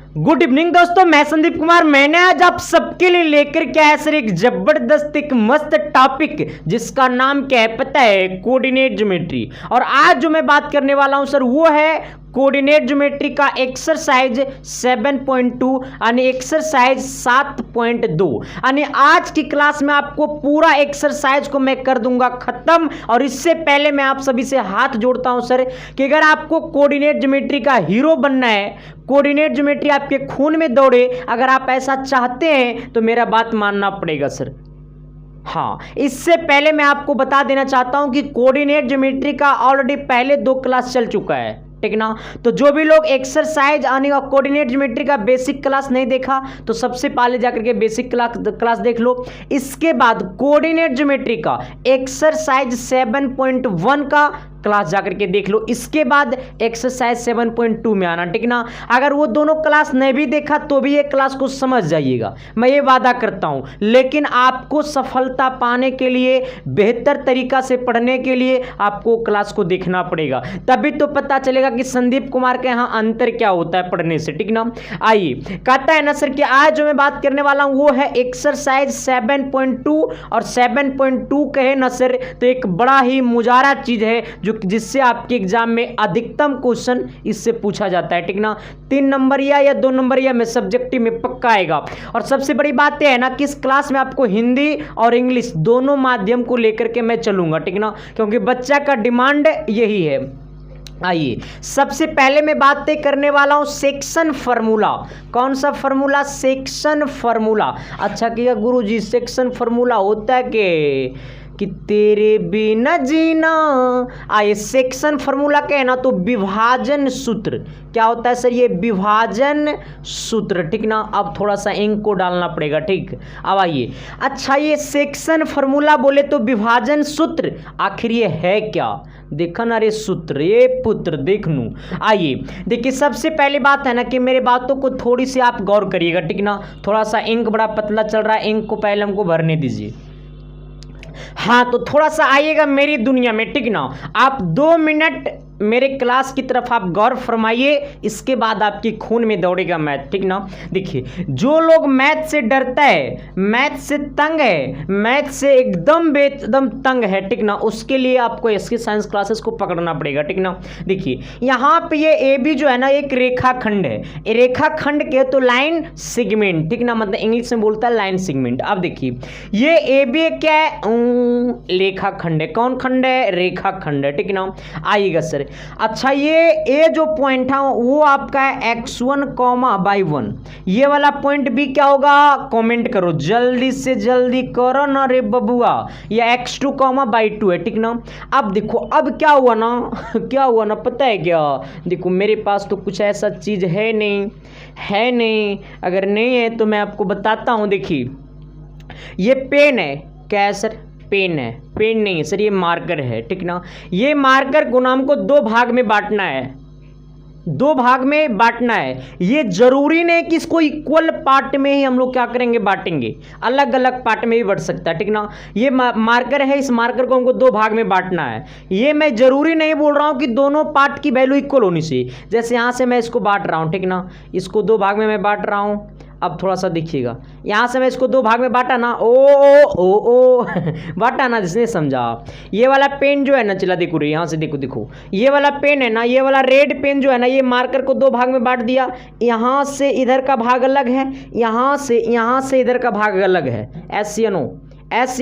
Good evening दोस्तों, मैं संदीप कुमार। मैंने आज आप सबके लिए लेकर के आया सर एक जबरदस्त एक मस्त टॉपिक जिसका नाम क्या है पता है? Coordinate geometry. और आज जो मैं बात करने वाला हूं सर वो है कोऑर्डिनेट ज्योमेट्री का एक्सरसाइज 7.2 यानी एक्सरसाइज 7.2। यानी आज की क्लास में आपको पूरा एक्सरसाइज को मैं कर दूंगा खत्म। और इससे पहले मैं आप सभी से हाथ जोड़ता हूं सर कि अगर आपको कोऑर्डिनेट ज्योमेट्री का हीरो बनना है, कोऑर्डिनेट ज्योमेट्री आपके खून में दौड़े, अगर आप ऐसा चाहते हैं तो मेरा बात मानना पड़ेगा सर। हाँ, इससे पहले मैं आपको बता देना चाहता हूं कि कोऑर्डिनेट ज्योमेट्री का ऑलरेडी पहले 2 क्लास चल चुका है, ठीक ना। तो जो भी लोग एक्सरसाइज आने का कोऑर्डिनेट ज्योमेट्री का बेसिक क्लास नहीं देखा तो सबसे पहले जाकर के बेसिक क्लास देख लो। इसके बाद कोऑर्डिनेट ज्योमेट्री का एक्सरसाइज 7.1 का क्लास जाकर के देख लो। इसके बाद एक्सरसाइज 7.2 में आना, ठीक ना। अगर वो दोनों क्लास नहीं भी देखा तो भी ये क्लास को समझ जाइएगा, मैं ये वादा करता हूं। लेकिन आपको सफलता पाने के लिए, बेहतर तरीका से पढ़ने के लिए आपको क्लास को देखना पड़ेगा, तभी तो पता चलेगा कि संदीप कुमार के यहाँ अंतर क्या होता है पढ़ने से, ठीक ना। आइए, कहता है ना सर कि आज जो मैं बात करने वाला हूं वो है एक्सरसाइज 7.2। और 7.2 कहे ना सर तो एक बड़ा ही मुजारा चीज है जिससे आपके एग्जाम में अधिकतम क्वेश्चन इससे पूछा जाता है, ठीक ना। 3 नंबरिया या 2 नंबरिया में सब्जेक्टिव में पक्का आएगा। और सबसे बड़ी बात यह है ना कि इस क्लास में आपको हिंदी और इंग्लिश दोनों माध्यम को लेकर के मैं चलूंगा, ठीक ना, क्योंकि बच्चा का डिमांड यही है। आइए, सबसे पहले मैं बातें करने वाला हूं सेक्शन फार्मूला। कौन सा फार्मूला? Section formula. अच्छा किया गुरुजी, सेक्शन फार्मूला होता है कि तेरे बिना जीना। आइए, सेक्शन फार्मूला क्या है ना तो विभाजन सूत्र। क्या होता है सर? ये विभाजन सूत्र, ठीक ना। अब थोड़ा सा इंक को डालना पड़ेगा, ठीक। अब आइए, अच्छा ये सेक्शन फार्मूला बोले तो विभाजन सूत्र आखिर ये है क्या? देखा ना रे सूत्र, ये पुत्र देख लूं। आइए देखिए, सबसे पहली बात है ना कि मेरे बातों को थोड़ी सी आप गौर करिएगा, ठीक ना। थोड़ा सा इंक बड़ा पतला चल रहा है, इंक को पहले हमको भरने दीजिए। हाँ, तो थोड़ा सा आइएगा मेरी दुनिया में, ठीक ना। आप 2 मिनट मेरे क्लास की तरफ आप गौर फरमाइए, इसके बाद आपकी खून में दौड़ेगा मैथ, ठीक ना। देखिए, जो लोग मैथ से डरता है, मैथ से तंग है, मैथ से एकदम तंग है, ठीक ना, उसके लिए आपको इसके साइंस क्लासेस को पकड़ना पड़ेगा, ठीक ना। देखिए, यहाँ पे ये ए बी जो है ना एक रेखाखंड है। रेखाखंड के तो लाइन सेगमेंट, ठीक ना, मतलब इंग्लिश में बोलता है लाइन सेगमेंट। अब देखिए, ये ए बी क्या है? रेखाखंड है। कौन खंड है? रेखाखंड है, ठीक ना। आइएगा सर, अच्छा ये ए जो पॉइंट है वो आपका है x1,/1। ये वाला पॉइंट भी क्या होगा? कमेंट करो, जल्दी से जल्दी करो ना रे बबुआ। ये x2,/2 है, ठीक ना। अब देखो, अब क्या हुआ ना क्या हुआ ना पता है क्या? देखो, मेरे पास तो कुछ ऐसा चीज है नहीं। अगर नहीं है तो मैं आपको बताता हूं। देखिए, ये पेन है। क्या है सर? पेन है। पेन नहीं है सर, ये मार्कर है, ठीक ना। ये मार्कर को नाम को 2 भाग में बांटना है, 2 भाग में बांटना है। ये जरूरी नहीं कि इसको इक्वल पार्ट में ही हम लोग क्या करेंगे, बांटेंगे। अलग अलग पार्ट में भी बढ़ सकता है, ठीक ना। ये मार्कर है, इस मार्कर को हमको 2 भाग में बांटना है। ये मैं जरूरी नहीं बोल रहा हूं कि दोनों पार्ट की वैल्यू इक्वल होनी चाहिए। जैसे यहां से मैं इसको बांट रहा हूं, ठीक ना, इसको 2 भाग में मैं बांट रहा हूं। अब थोड़ा सा देखिएगा, यहाँ से मैं इसको 2 भाग में बांटा ना, ओ बांटा ना, जिसने समझा। ये वाला पेन जो है ना, चला देखो रे, यहाँ से देखो, ये वाला पेन है ना, ये वाला रेड पेन जो है ना, ये मार्कर को 2 भाग में बांट दिया। यहाँ से इधर का भाग अलग है, यहाँ से इधर का भाग अलग है। एस या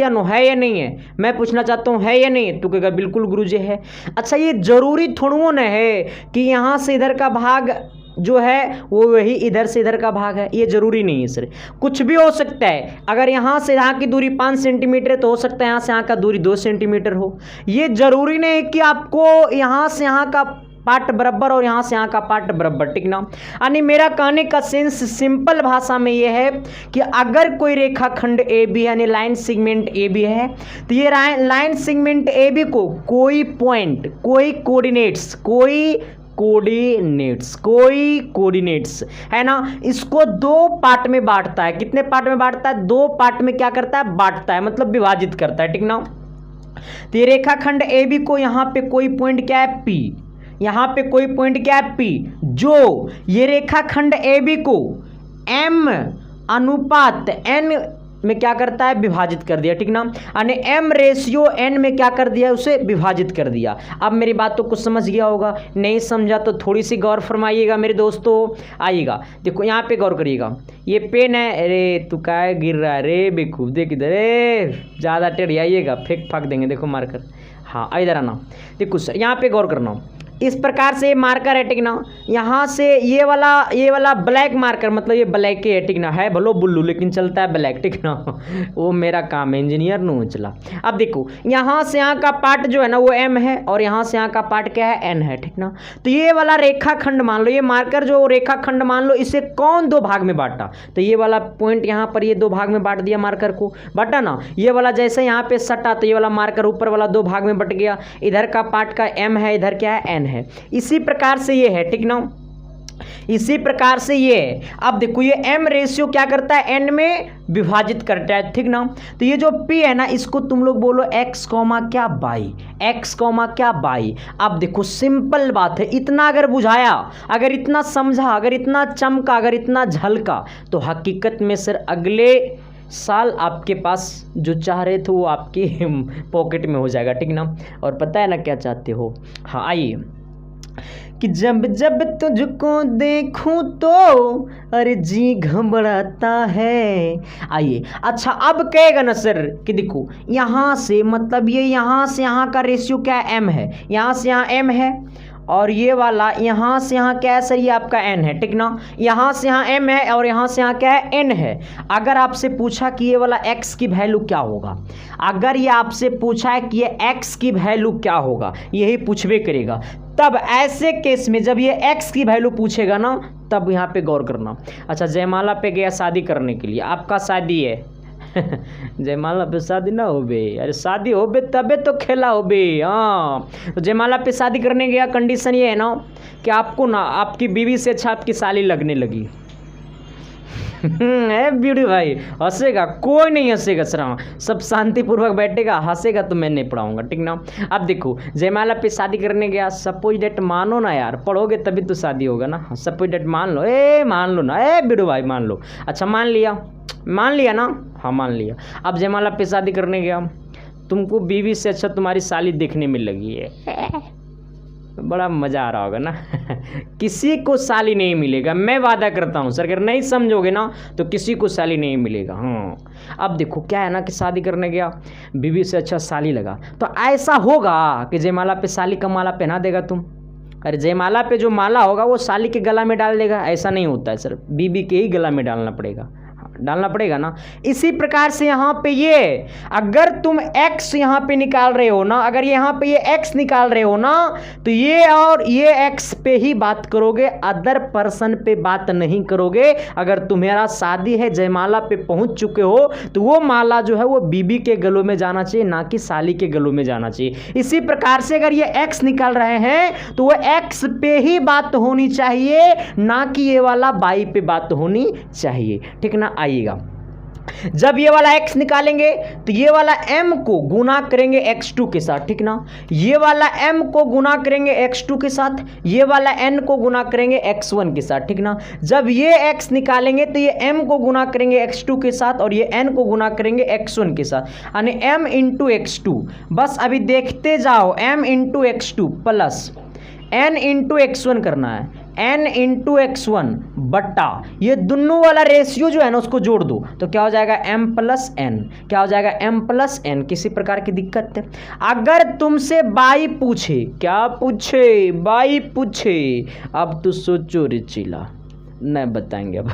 नो है या नहीं है? मैं पूछना चाहता हूँ, है या नहीं है? तू कहेगा बिल्कुल गुरुजी है। अच्छा, ये जरूरी थोड़ा ना है कि यहाँ से इधर का भाग जो है वो वही इधर से इधर का भाग है, ये जरूरी नहीं है सर। कुछ भी हो सकता है। अगर यहाँ से यहाँ की दूरी 5 सेंटीमीटर है तो हो सकता है यहाँ से यहाँ का दूरी 2 सेंटीमीटर हो। ये जरूरी नहीं है कि आपको यहाँ से यहाँ का पार्ट बराबर और यहाँ से यहाँ का पार्ट बराबर, ठीक ना। यानी मेरा कहने का सेंस सिंपल भाषा में ये है कि अगर कोई रेखाखंड ए बी यानी लाइन सेगमेंट ए बी है तो ये लाइन सेगमेंट ए बी को कोई पॉइंट, कोई कोऑर्डिनेट्स है ना, इसको 2 पार्ट में बांटता है। कितने पार्ट में बांटता है? 2 पार्ट में क्या करता है? बांटता है, मतलब विभाजित करता है, ठीक ना। तो ये रेखाखंड ए बी को यहाँ पे कोई पॉइंट क्या है? P। यहाँ पे कोई पॉइंट क्या है P, जो ये रेखाखंड AB को M अनुपात N में क्या करता है, विभाजित कर दिया, ठीक ना। यानी M/N में क्या कर दिया, उसे विभाजित कर दिया। अब मेरी बात तो कुछ समझ गया होगा, नहीं समझा तो थोड़ी सी गौर फरमाइएगा मेरे दोस्तों। आइएगा देखो यहाँ पे गौर करिएगा, ये पेन है, अरे तू क्या गिर रहा है रे बेवकूफ, देख इधर, ज़्यादा टेढ़ी आइएगा फेंक फाक देंगे, देखो मार्कर, हाँ इधर आना, देखो सर यहाँ पे गौर करना, इस प्रकार से मार्कर है, ठीक ना। यहाँ से ये वाला ब्लैक मार्कर, मतलब ये ब्लैक ही है, ठीक ना, है भलो बुल्लू लेकिन चलता है ब्लैक, ठीक ना। वो मेरा काम है, इंजीनियर नो चला। अब देखो यहाँ से यहाँ का पार्ट जो है ना वो M है, और यहाँ से यहाँ का पार्ट क्या है, N है, ठीक ना। तो ये वाला रेखाखंड मान लो, ये मार्कर जो रेखाखंड मान लो, इसे कौन दो भाग में बांटा, तो ये वाला पॉइंट यहाँ पर ये दो भाग में बांट दिया, मार्कर को बांटा ना। ये वाला जैसे यहाँ पे सटा तो ये वाला मार्कर ऊपर वाला दो भाग में बट गया, इधर का पार्ट का M है, इधर क्या है, N है। इसी प्रकार से ये है, ठीक ना, इसी प्रकार से ये है। अब देखो ये M/, क्या करता है, N में विभाजित करता है, ठीक ना। तो ये जो P है ना, इसको तुम लोग बोलो x, क्या y, x, क्या y। अब देखो सिंपल बात है, इतना अगर बुझाया, अगर इतना समझा, अगर इतना चमका, अगर इतना झलका, तो हकीकत में सर अगले साल आपके पास जो चाह रहे थे वो आपकी पॉकेट में हो जाएगा, ठीक ना। और पता है ना क्या चाहते हो, हाँ आइए, कि जब जब तुझको देखूं तो अरे जी घबराता है। आइए अच्छा, अब कहेगा ना सर कि देखो यहाँ से, मतलब ये यहाँ से यहाँ का रेशियो क्या है, M है, यहाँ से यहाँ M है, और ये वाला यहाँ से यहाँ क्या है सर, ये आपका N है, ठीक ना। यहाँ से यहाँ M है और यहाँ से यहाँ क्या है, N है। अगर आपसे पूछा कि ये वाला x की वैल्यू क्या होगा, अगर ये आपसे पूछा है कि ये x की वैल्यू क्या होगा, यही पूछबे करेगा, तब ऐसे केस में जब ये x की वैल्यू पूछेगा ना, तब यहाँ पे गौर करना। अच्छा, जयमाला पे गया शादी करने के लिए, आपका शादी है जयमाला पे शादी ना हो बे, अरे शादी हो बे तबे तो खेला हो बे, हाँ। तो जयमाला पे शादी करने गया, कंडीशन ये है ना कि आपको ना आपकी बीवी से अच्छा आपकी साली लगने लगी ब्यूटी भाई हंसेगा, कोई नहीं हंसेगा सर, सब शांतिपूर्वक बैठेगा, हंसेगा तो मैं नहीं पढ़ाऊंगा, ठीक ना। अब देखो जयमाला पे शादी करने गया, सपोज डेट मानो ना यार, पढ़ोगे तभी तो शादी होगा ना, सपोज डेट मान लो, मान लो ना, ब्यूटी भाई मान लो। अच्छा मान लिया ना, हाँ मान लिया। अब जयमाला पे शादी करने गया, तुमको बीवी से अच्छा तुम्हारी साली देखने में लगी है, बड़ा मज़ा आ रहा होगा ना किसी को साली नहीं मिलेगा, मैं वादा करता हूँ सर, अगर नहीं समझोगे ना तो किसी को साली नहीं मिलेगा, हाँ। अब देखो क्या है ना कि शादी करने गया, बीवी से अच्छा साली लगा, तो ऐसा होगा कि जयमाला पे साली का माला पहना देगा तुम, अरे जयमाला पे जो माला होगा वो साली के गला में डाल देगा, ऐसा नहीं होता है सर, बीवी के ही गला में डालना पड़ेगा ना। इसी प्रकार से यहाँ पे ये अगर तुम x यहाँ पे निकाल रहे हो ना, अगर यहाँ पे ये x निकाल रहे हो ना, तो ये और ये x पे ही बात करोगे, अदर पर्सन पे बात नहीं करोगे। अगर तुम्हारा शादी है, जयमाला पे पहुंच चुके हो, तो वो माला जो है वो बीबी के गलों में जाना चाहिए, ना कि साली के गलों में जाना चाहिए। इसी प्रकार से अगर ये x निकाल रहे हैं तो वो x पे ही बात होनी चाहिए, ना कि ये वाला y पे बात होनी चाहिए, ठीक ना। आइएगा, जब ये वाला x निकालेंगे तो ये वाला m को गुना करेंगे x2 के साथ, ठीक ना। ये वाला m को गुना करेंगे x2 के साथ, ये वाला n को गुना करेंगे x1 के साथ, ठीक ना। जब ये x निकालेंगे तो ये m को गुना करेंगे x2 के साथ और ये n को गुना करेंगे x1 के साथ, यानी m इंटू x2। बस अभी देखते जाओ, m into x2 plus n into x1 करना है, n इंटू x1 बट्टा ये दोनों वाला रेशियो जो है ना उसको जोड़ दो, तो क्या हो जाएगा m प्लस n, क्या हो जाएगा m प्लस n। किसी प्रकार की दिक्कत है? अगर तुमसे बाई पूछे, क्या पूछे, बाई पूछे, अब तो सोचो रे चिला, नहीं बताएंगे अब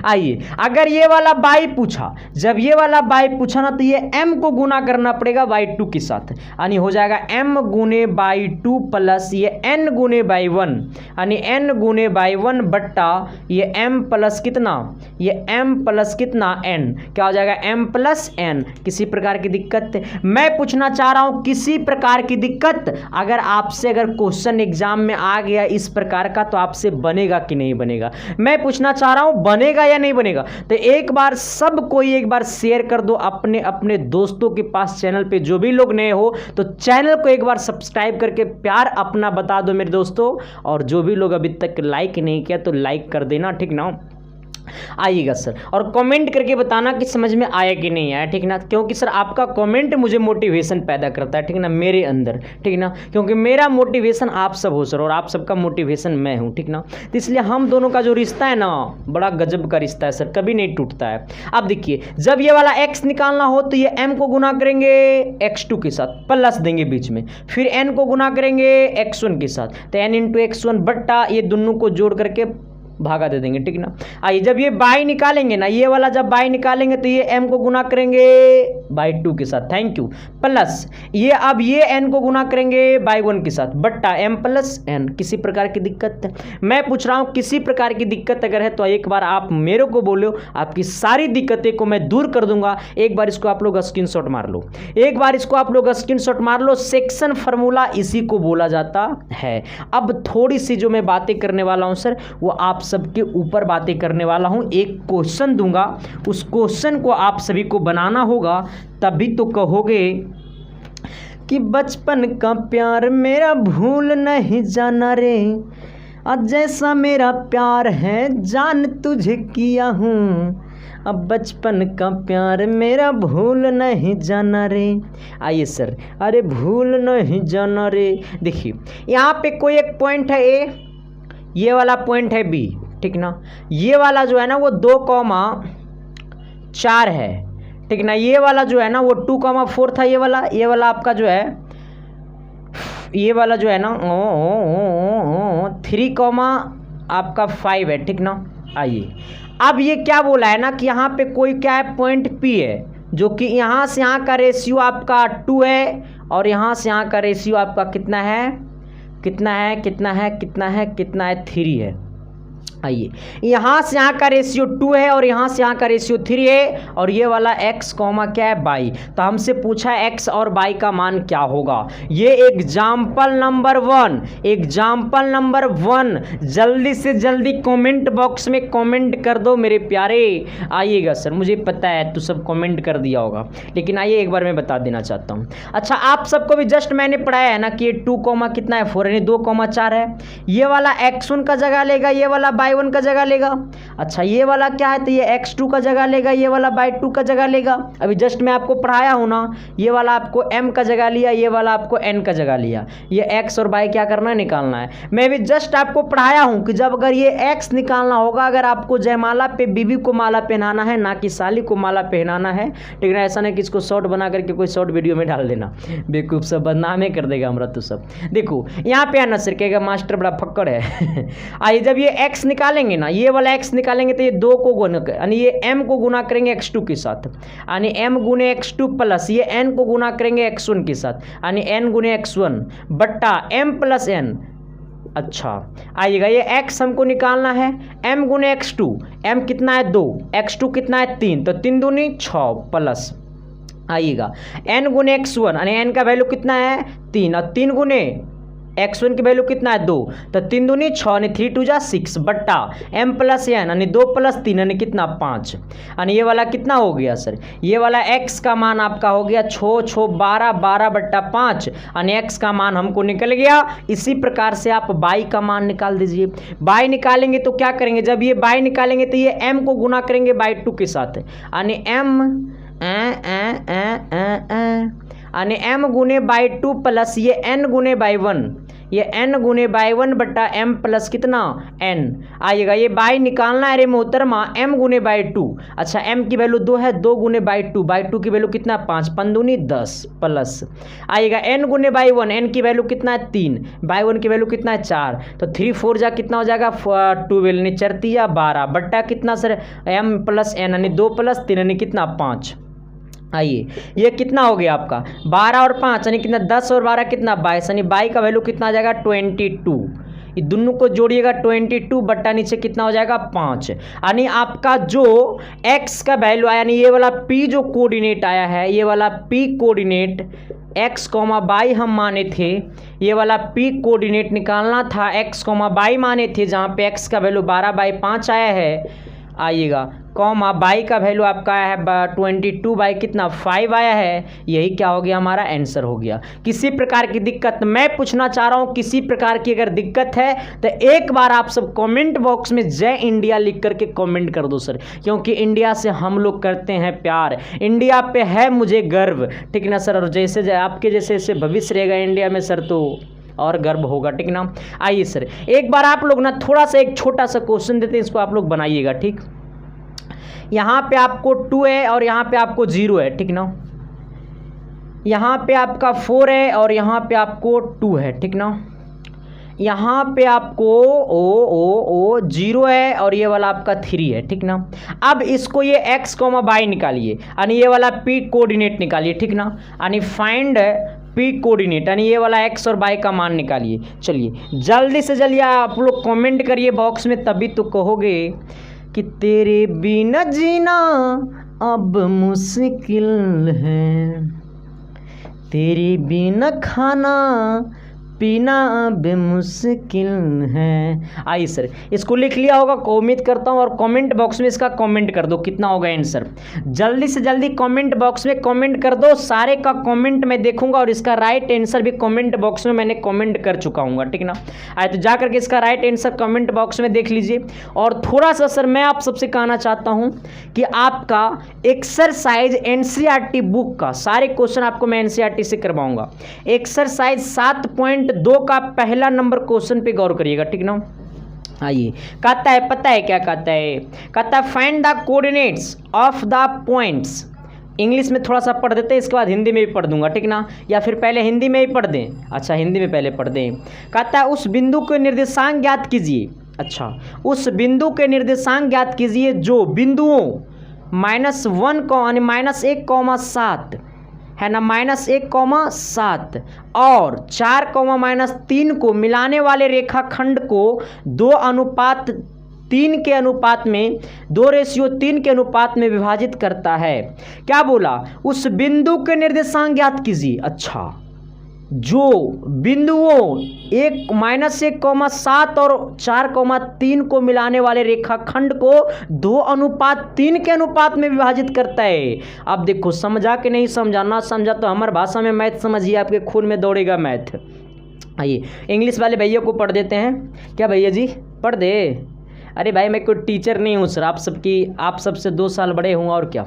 आइए, अगर ये वाला बाई पूछा, जब ये वाला बाई पूछा ना, तो ये m को गुना करना पड़ेगा y2 के साथ, यानी हो जाएगा m गुने बाई 2 प्लस ये n गुने बाई 1, यानी n गुने बाई 1 बट्टा ये m प्लस कितना, ये m प्लस कितना n, क्या हो जाएगा m प्लस n। किसी प्रकार की दिक्कत? मैं पूछना चाह रहा हूं किसी प्रकार की दिक्कत? अगर आपसे अगर क्वेश्चन एग्जाम में आ गया इस प्रकार का, तो आपसे बनेगा कि नहीं बनेगा? मैं पूछना चाह रहा हूं बनेगा या नहीं बनेगा? तो एक बार सब कोई एक बार शेयर कर दो अपने अपने दोस्तों के पास चैनल पे। जो भी लोग नए हो तो चैनल को एक बार सब्सक्राइब करके प्यार अपना बता दो मेरे दोस्तों, और जो भी लोग अभी तक लाइक नहीं किया तो लाइक कर देना, ठीक ना। आइएगा सर, और कमेंट करके बताना कि समझ में आया कि नहीं आया, ठीक ना, क्योंकि सर आपका कमेंट मुझे मोटिवेशन पैदा करता है, ठीक ना, मेरे अंदर, ठीक ना, क्योंकि मेरा मोटिवेशन आप सब हो सर, और आप सबका मोटिवेशन मैं हूं, ठीक ना। तो इसलिए हम दोनों का जो रिश्ता है ना, बड़ा गजब का रिश्ता है सर, कभी नहीं टूटता है। अब देखिए, जब ये वाला x निकालना हो तो ये m को गुना करेंगे x2 के साथ, प्लस देंगे बीच में, फिर n को गुना करेंगे x1 के साथ, तो n इंटू x1 बट्टा ये दोनों को जोड़ करके भागा दे देंगे, ठीक ना। आइए, जब ये बाई निकालेंगे ना, ये वाला जब बाई निकालेंगे तो ये m को गुना करेंगे बाई 2 के साथ, थैंक यू, प्लस ये अब ये n को गुना करेंगे बाई 1 के साथ, बट्टा m प्लस n। किसी प्रकार की दिक्कत है? मैं पूछ रहा हूं किसी प्रकार की दिक्कत अगर है तो एक बार आप मेरे को बोलो, आपकी सारी दिक्कतें को मैं दूर कर दूंगा। एक बार इसको आप लोग स्क्रीनशॉट मार लो, एक बार इसको आप लोग स्क्रीनशॉट मार लो। सेक्शन फार्मूला इसी को बोला जाता है। अब थोड़ी सी जो मैं बातें करने वाला हूं सर, वो आप सबके ऊपर बातें करने वाला हूं। एक क्वेश्चन दूंगा, उस क्वेश्चन को आप सभी को बनाना होगा, तभी तो कहोगे कि बचपन का प्यार मेरा भूल नहीं जाना रे, आज जैसा मेरा प्यार है जान तुझे किया हूँ, अब बचपन का प्यार मेरा भूल नहीं जाना रे। आइए सर, अरे भूल नहीं जाना रे। देखिए यहाँ पे कोई एक पॉइंट है ए, ये वाला पॉइंट है बी, ठीक ना। ये वाला जो है ना वो 2,4 है, ठीक ना। ये वाला जो है ना वो 2,4 था। ये वाला आपका जो है, ये वाला जो है ना 3,5 है, ठीक ना। आइए, अब ये क्या बोला है ना कि यहाँ पे कोई क्या है, पॉइंट पी है, जो कि यहाँ से यहाँ का रेशियो आपका 2 है, और यहाँ से यहाँ का रेशियो आपका कितना है, कितना है, कितना है, कितना है, कितना है, 3 है। आइए, यहाँ से यहाँ का रेशियो 2 है और यहाँ से यहाँ का रेशियो 3 है, और ये वाला x कॉमा क्या है, बाई। तो हमसे पूछा है x और बाई का मान क्या होगा। ये एग्जाम्पल नंबर 1, एग्जाम्पल नंबर 1, जल्दी से जल्दी कमेंट बॉक्स में कमेंट कर दो मेरे प्यारे। आइएगा सर, मुझे पता है तो सब कमेंट कर दिया होगा, लेकिन आइए एक बार मैं बता देना चाहता हूँ। अच्छा, आप सबको भी जस्ट मैंने पढ़ाया है ना कि ये 2 कॉमा कितना है, 4, यानी 2,4 है। ये वाला x1 का जगह लेगा, ये वाला बाई 1 का जगह लेगा। अच्छा, ये वाला क्या है, तो ये x2 का जगह लेगा, ये वाला बाई 2 का जगह लेगा। अभी जस्ट मैं आपको पढ़ाया हूं ना, ये वाला आपको m का जगह लिया, ये वाला आपको n का जगह लिया। ये x और बाई क्या करना है, निकालना है। मैं भी जस्ट आपको पढ़ाया हूं कि जब अगर ये x निकालना होगा, अगर आपको जयमाला पे बीबी को माला पहनाना है, ना कि साली को माला पहनाना है, ठीक है। ऐसा नहीं कि इसको शॉर्ट बना करके कोई शॉर्ट वीडियो में डाल देना, बेवकूफ सब बदनाम कर देगा हमरा तो सब। देखो यहाँ पे आना सर कहेगा मास्टर बड़ा फक्कड़ है। आइए, जब ये x निकालेंगे ना, ये वाला x निकालेंगे तो ये 2 को गुना, यानी ये m को गुना करेंगे x2 के साथ, यानी m गुने x2 प्लस ये n को गुना करेंगे x1 के साथ, यानी n गुने x1 बट्टा m प्लस n। अच्छा, आइएगा, ये x हमको निकालना है, m गुने x2, m कितना है 2, x2 कितना है 3, तो 3 दूनी 6 प्लस आइएगा n गुने x1, यानी n का वैल्यू कितना है 3, और 3 गुने x1 की वैल्यू कितना है 2, तो 3 दूनी 6, यानी 3 2 जा 6 बट्टा m प्लस n, यानी 2 प्लस 3, यानी कितना 5, यानी ये वाला कितना हो गया सर, ये वाला x का मान आपका हो गया 6 6 12 12 बट्टा 5, यानी x का मान हमको निकल गया। इसी प्रकार से आप बाई का मान निकाल दीजिए। बाई निकालेंगे तो क्या करेंगे, जब ये बाई निकालेंगे तो ये m को गुना करेंगे बाई 2 के साथ, यानी यानी m गुने बाई 2 प्लस ये n गुने बाई 1, ये n गुने बाई 1 बट्टा m प्लस कितना n। आइएगा, ये बाई निकालना है रे मोहतरमा, m गुने बाई 2। अच्छा, m की वैल्यू 2 है, 2 गुने बाई 2, बाई 2 की वैल्यू कितना 5, 5 दूनी 10 प्लस आइएगा n गुने बाई 1, n की वैल्यू कितना है 3, बाई 1 की वैल्यू कितना है 4, तो 3 4 जा कितना हो जाएगा 12, यानी 4 या 12 बट्टा कितना सर m प्लस n, यानी 2 प्लस 3, यानी कितना 5। आइए, ये कितना हो गया आपका 12 और 5, यानी कितना 10 और 12 कितना 22, यानी बाई का वैल्यू कितना आ जाएगा 22। ये दोनों को जोड़िएगा 22 बट्टा नीचे कितना हो जाएगा 5, यानी आपका जो x का वैल्यू आया, यानी ये वाला p जो कोऑर्डिनेट आया है, ये वाला p कोऑर्डिनेट x, y हम माने थे, ये वाला p कोऑर्डिनेट निकालना था x, y माने थे, जहाँ पे x का वैल्यू 12/5 आया है, आइएगा कॉमा बाई का वैल्यू आपका आया है 22 कितना 5 आया है, यही क्या हो गया हमारा आंसर हो गया। किसी प्रकार की दिक्कत मैं पूछना चाह रहा हूँ, किसी प्रकार की अगर दिक्कत है तो एक बार आप सब कमेंट बॉक्स में जय इंडिया लिख करके कमेंट कर दो सर, क्योंकि इंडिया से हम लोग करते हैं प्यार, इंडिया पे है मुझे गर्व, ठीक ना सर। और जैसे आपके जैसे भविष्य रहेगा इंडिया में सर तो और गर्व होगा, ठीक ना। आइए सर एक बार आप लोग ना थोड़ा सा एक छोटा सा क्वेश्चन देते हैं, इसको आप लोग बनाइएगा, ठीक। यहाँ पे आपको 2 है और यहाँ पे आपको 0 है, ठीक ना। यहाँ पे आपका 4 है और यहाँ पे आपको 2 है, ठीक ना। यहाँ पे आपको ओ 0 है और ये वाला आपका 3 है, ठीक ना। अब इसको ये x, y निकालिए, यानी ये वाला p कोऑर्डिनेट निकालिए, ठीक ना, यानी फाइंड p कोऑर्डिनेट, यानी ये वाला x और y का मान निकालिए। चलिए जल्दी से जल्दी आप लोग कमेंट करिए बॉक्स में, तभी तो कहोगे कि तेरे बिना जीना अब मुश्किल है, तेरे बिना खाना पीना अब मुश्किल है। आइए सर इसको लिख लिया होगा, उम्मीद करता हूँ, और कमेंट बॉक्स में इसका कमेंट कर दो कितना होगा आंसर। जल्दी से जल्दी कमेंट बॉक्स में कमेंट कर दो, सारे का कमेंट मैं देखूंगा और इसका राइट आंसर भी कमेंट बॉक्स में मैंने कमेंट कर चुका हूँ, ठीक ना। आए तो जा करके इसका राइट आंसर कमेंट बॉक्स में देख लीजिए। और थोड़ा सा सर मैं आप सबसे कहना चाहता हूँ कि आपका एक्सरसाइज एनसीईआरटी बुक का सारे क्वेश्चन आपको मैं एनसीईआरटी से करवाऊंगा। एक्सरसाइज 7.2 का पहला नंबर क्वेश्चन पे गौर करिएगा, ठीक ना। आइए कहता है, पता है क्या कहता है, कहता है find the coordinates of the points. English में थोड़ा सा पढ़ देते हैं, इसके बाद हिंदी में भी पढ़ दूंगा, ठीक ना, या फिर पहले हिंदी में ही पढ़ दें। अच्छा हिंदी में पहले पढ़ दें। कहता है उस बिंदु के निर्देशांक ज्ञात कीजिए। अच्छा उस बिंदु के निर्देशांक ज्ञात कीजिए जो बिंदुओं -1 -1,7 है ना, -1,7 और 4,-3 को मिलाने वाले रेखाखंड को 2:3 के अनुपात में 2:3 के अनुपात में विभाजित करता है। क्या बोला, उस बिंदु के निर्देशांक ज्ञात कीजिए। अच्छा जो बिंदुओं -1,7 और 4,3 को मिलाने वाले रेखाखंड को 2:3 के अनुपात में विभाजित करता है। अब देखो समझा कि नहीं समझा, ना समझा तो हमारी भाषा में मैथ समझिए, आपके खून में दौड़ेगा मैथ। आइए इंग्लिश वाले भैया को पढ़ देते हैं। क्या भैया जी पढ़ दे। अरे भाई मैं कोई टीचर नहीं हूँ सर, आप सबसे 2 साल बड़े हूँ और क्या।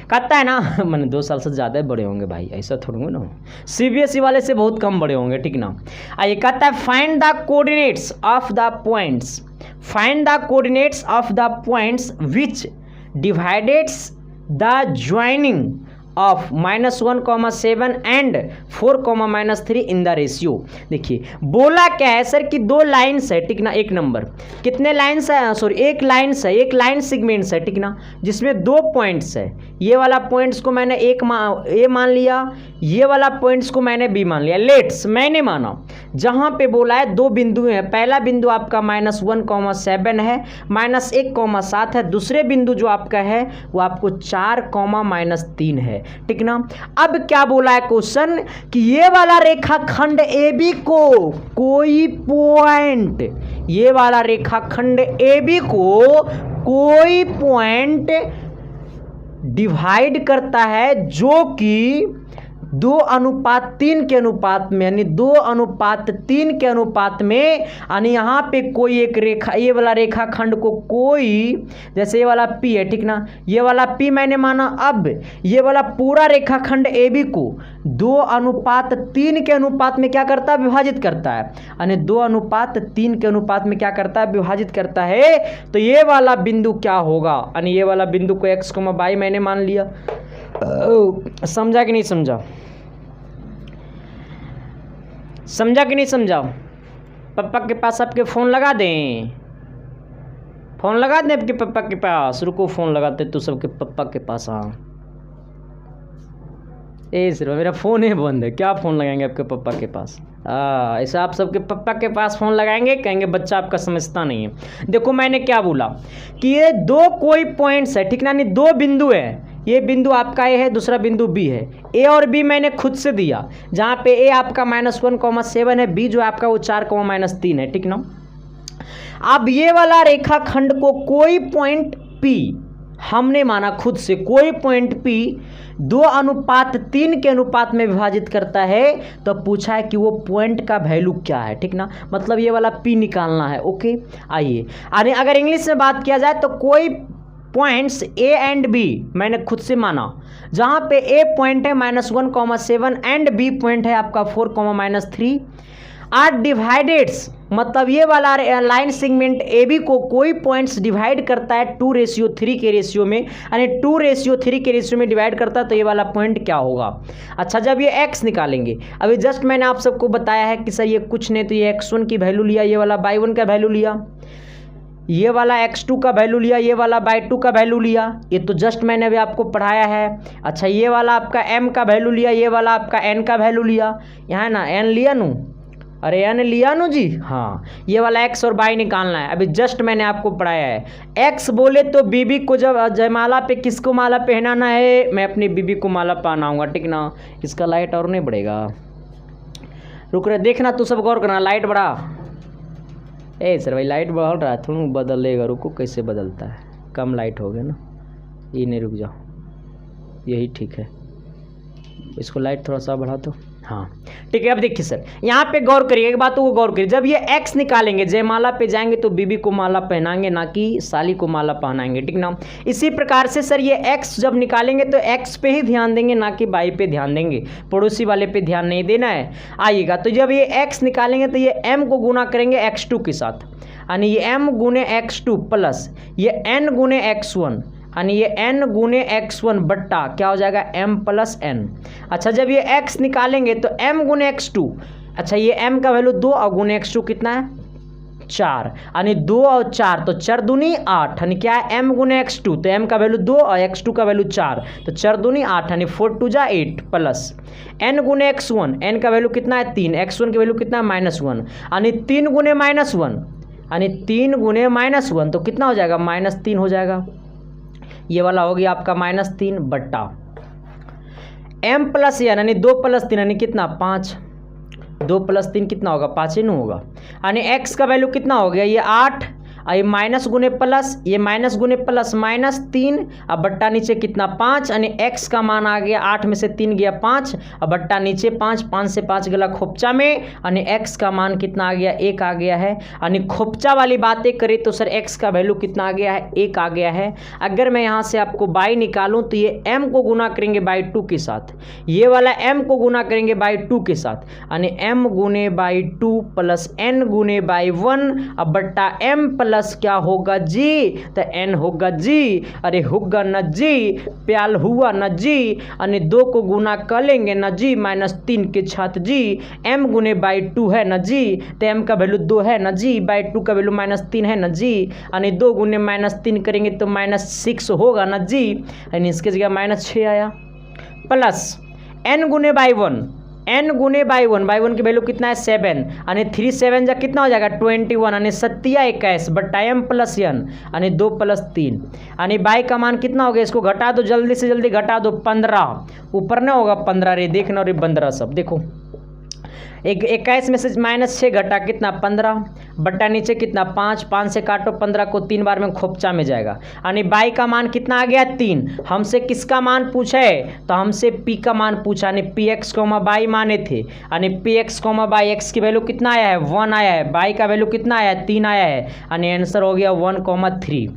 कहता है ना मैंने 2 साल से ज़्यादा बड़े होंगे भाई, ऐसा थोड़ा ना, सीबीएसई वाले से बहुत कम बड़े होंगे, ठीक ना। आइए कहता है find the coordinates of the points, find the coordinates of the points which divides the joining of -1,7 and 4,-3 in the ratio. देखिए बोला क्या है सर कि 2 लाइन्स है, ठीक ना, एक नंबर कितने लाइन्स है, सॉरी एक लाइन्स है, एक लाइन सेगमेंट्स है, ठीक ना, जिसमें 2 पॉइंट्स है। ये वाला पॉइंट्स को मैंने ए मान लिया, ये वाला पॉइंट्स को मैंने बी मान लिया। लेट्स मैंने माना जहाँ पे बोला है 2 बिंदु हैं, पहला बिंदु आपका -1,7 है, -1,7 है, दूसरे बिंदु जो आपका है वो आपको 4,-3 है, ठीक ना। अब क्या बोला है क्वेश्चन कि ये वाला रेखाखंड AB को कोई पॉइंट, ये वाला रेखाखंड AB को कोई पॉइंट डिवाइड करता है जो कि 2:3 के अनुपात में, यानी 2:3 के अनुपात में, यानी यहाँ पे कोई एक रेखा, ये वाला रेखाखंड को कोई, जैसे ये वाला P है, ठीक ना, ये वाला P मैंने माना। अब ये वाला पूरा रेखाखंड AB को 2:3 के अनुपात में क्या करता है, विभाजित करता है, यानी 2:3 के अनुपात में क्या करता है, विभाजित करता है। तो ये वाला बिंदु क्या होगा, यानी ये वाला बिंदु को x, y मैंने मान लिया। समझा कि नहीं समझा, समझा कि नहीं समझा। पापा के पास आपके फ़ोन लगा दें, फ़ोन लगा दें आपके पापा के पास, रुको फ़ोन लगाते तो सबके पापा के पास। हाँ सिर्फ मेरा फ़ोन ही बंद है, क्या फ़ोन लगाएंगे आपके पापा के पास? ऐसा आप सबके पापा के पास फ़ोन लगाएंगे, कहेंगे बच्चा आपका समझता नहीं है। देखो मैंने क्या बोला कि ये दो कोई पॉइंट्स है, ठीक ना, नहीं दो बिंदु है, ये बिंदु आपका ए है, दूसरा बिंदु बी है। ए और बी मैंने खुद से दिया, जहाँ पे ए आपका -1,7 है, बी जो आपका वो 4,-3 है, ठीक ना। अब ये वाला रेखाखंड को कोई पॉइंट पी हमने माना खुद से, कोई पॉइंट पी 2:3 के अनुपात में विभाजित करता है, तो पूछा है कि वो पॉइंट का वैल्यू क्या है, ठीक ना, मतलब ये वाला पी निकालना है। ओके, आइए अगर इंग्लिश में बात किया जाए तो कोई पॉइंट्स ए एंड बी मैंने खुद से माना, जहाँ पे ए पॉइंट है -1,7 एंड बी पॉइंट है आपका 4,-3 आर डिवाइडेड्स, मतलब ये वाला लाइन सेगमेंट ए बी को कोई पॉइंट्स डिवाइड करता है 2:3 के रेशियो में, यानी 2:3 के रेशियो में डिवाइड करता है, तो ये वाला पॉइंट क्या होगा? अच्छा, जब ये x निकालेंगे, अभी जस्ट मैंने आप सबको बताया है कि सर ये कुछ नहीं, तो ये x1 की वैल्यू लिया, ये वाला y1 का वैल्यू लिया, ये वाला x2 का वैल्यू लिया, ये वाला y2 का वैल्यू लिया, ये तो जस्ट मैंने अभी आपको पढ़ाया है। अच्छा, ये वाला आपका m का वैल्यू लिया, ये वाला आपका n का वैल्यू लिया, यहाँ ना n लिया नू, अरे n लिया नो जी, हाँ, ये वाला x और y निकालना है, अभी जस्ट मैंने आपको पढ़ाया है। x बोले तो बीबी को जब जयमाला पे किसको माला पहनाना है, मैं अपनी बीबी को माला पहनाऊंगा, ठीक ना। इसका लाइट और नहीं बढ़ेगा, रुक रहे, देखना तू सब गौर करना, लाइट बढ़ा। सर भाई लाइट बढ़ रहा है, थोड़ा बदलेगा, रुको कैसे बदलता है, कम लाइट हो गया ना, ये नहीं, रुक जाओ, यही ठीक है, इसको लाइट थोड़ा सा बढ़ा दो, हाँ ठीक है। अब देखिए सर, यहाँ पे गौर करिए, एक बातों को गौर करिए, जब ये x निकालेंगे, जयमाला पे जाएंगे तो बीबी को माला पहनाएंगे, ना कि साली को माला पहनाएंगे, ठीक ना। इसी प्रकार से सर ये x जब निकालेंगे तो x पे ही ध्यान देंगे, ना कि y पे ध्यान देंगे, पड़ोसी वाले पे ध्यान नहीं देना है। आइएगा, तो जब ये x निकालेंगे तो ये m को गुना करेंगे x2 के साथ, यानी ये m गुने x2 प्लस ये n गुने x1, यानी ये n गुने x1 बट्टा क्या हो जाएगा m प्लस n। अच्छा, जब ये x निकालेंगे तो m गुने x2, अच्छा ये m का वैल्यू 2 और गुने x2 कितना है 4, यानी 2 और 4 तो 4 दूनी 8, यानी क्या है m गुने x2, तो m का वैल्यू 2 और x2 का वैल्यू 4, तो 4 दूनी 8, यानी 4 2 जा 8 प्लस n गुने x1, n का वैल्यू कितना है 3, x1 की वैल्यू कितना है -1, यानी 3 गुने -1, यानी 3 गुने -1 तो कितना हो जाएगा -3 हो जाएगा, ये वाला हो गया आपका -3 बट्टा m प्लस n, यानी 2 + 3 यानी कितना 5, 2 + 3 कितना होगा 5 ही नहीं होगा, यानी x का वैल्यू कितना हो गया ये 8, ये माइनस गुने प्लस, ये माइनस गुने प्लस -3, अब बट्टा नीचे कितना 5, यानी x का मान आ गया 8 में से 3 गया 5, अब बट्टा नीचे 5, 5 से 5 गला खोपचा में, यानी x का मान कितना आ गया 1 आ गया है। यानी खोपचा वाली बातें करें तो सर x का वैल्यू कितना आ गया है 1 आ गया है। अगर मैं यहाँ से आपको y निकालूँ तो ये m को गुना करेंगे बाई 2 के साथ, ये वाला m को गुना करेंगे बाई 2 के साथ, यानी m गुने बाई 2 प्लस n गुने बाई 1, अब बट्टा m प्लस क्या होगा जी, तो n होगा जी, अरे होगा न जी, प्याल हुआ न जी, यानी 2 को गुना कर लेंगे न जी, -3 के छात्र जी, m गुने बाई 2 है न जी, तो m का वैल्यू 2 है न जी, बाई 2 का वैल्यू -3 है न जी, यानी 2 गुने -3 करेंगे तो -6 होगा न जी, यानी इसके जगह -6 आया, प्लस n गुने बाई 1, n गुने बाई 1 की वैल्यू कितना है 7, यानी 3 7 जा कितना हो जाएगा 21, यानी 7 बट्टा m प्लस n, यानी 2 + 3, यानी बाई का मान कितना हो गया, इसको घटा दो, जल्दी से जल्दी घटा दो, 15, ऊपर ना होगा 15, रे देखना, और 15 सब देखो, 21 में से -6 घटा कितना 15, बट्टा नीचे कितना 5, 5 से काटो 15 को 3 बार में खोपचा में जाएगा, यानी बाई का मान कितना आ गया 3। हमसे किसका मान पूछा है, तो हमसे p का मान पूछा, यानी px, y माने थे, यानी px, y, x की वैल्यू कितना आया है 1 आया है, y का वैल्यू कितना आया है 3 आया है, यानी आंसर हो गया 1,3,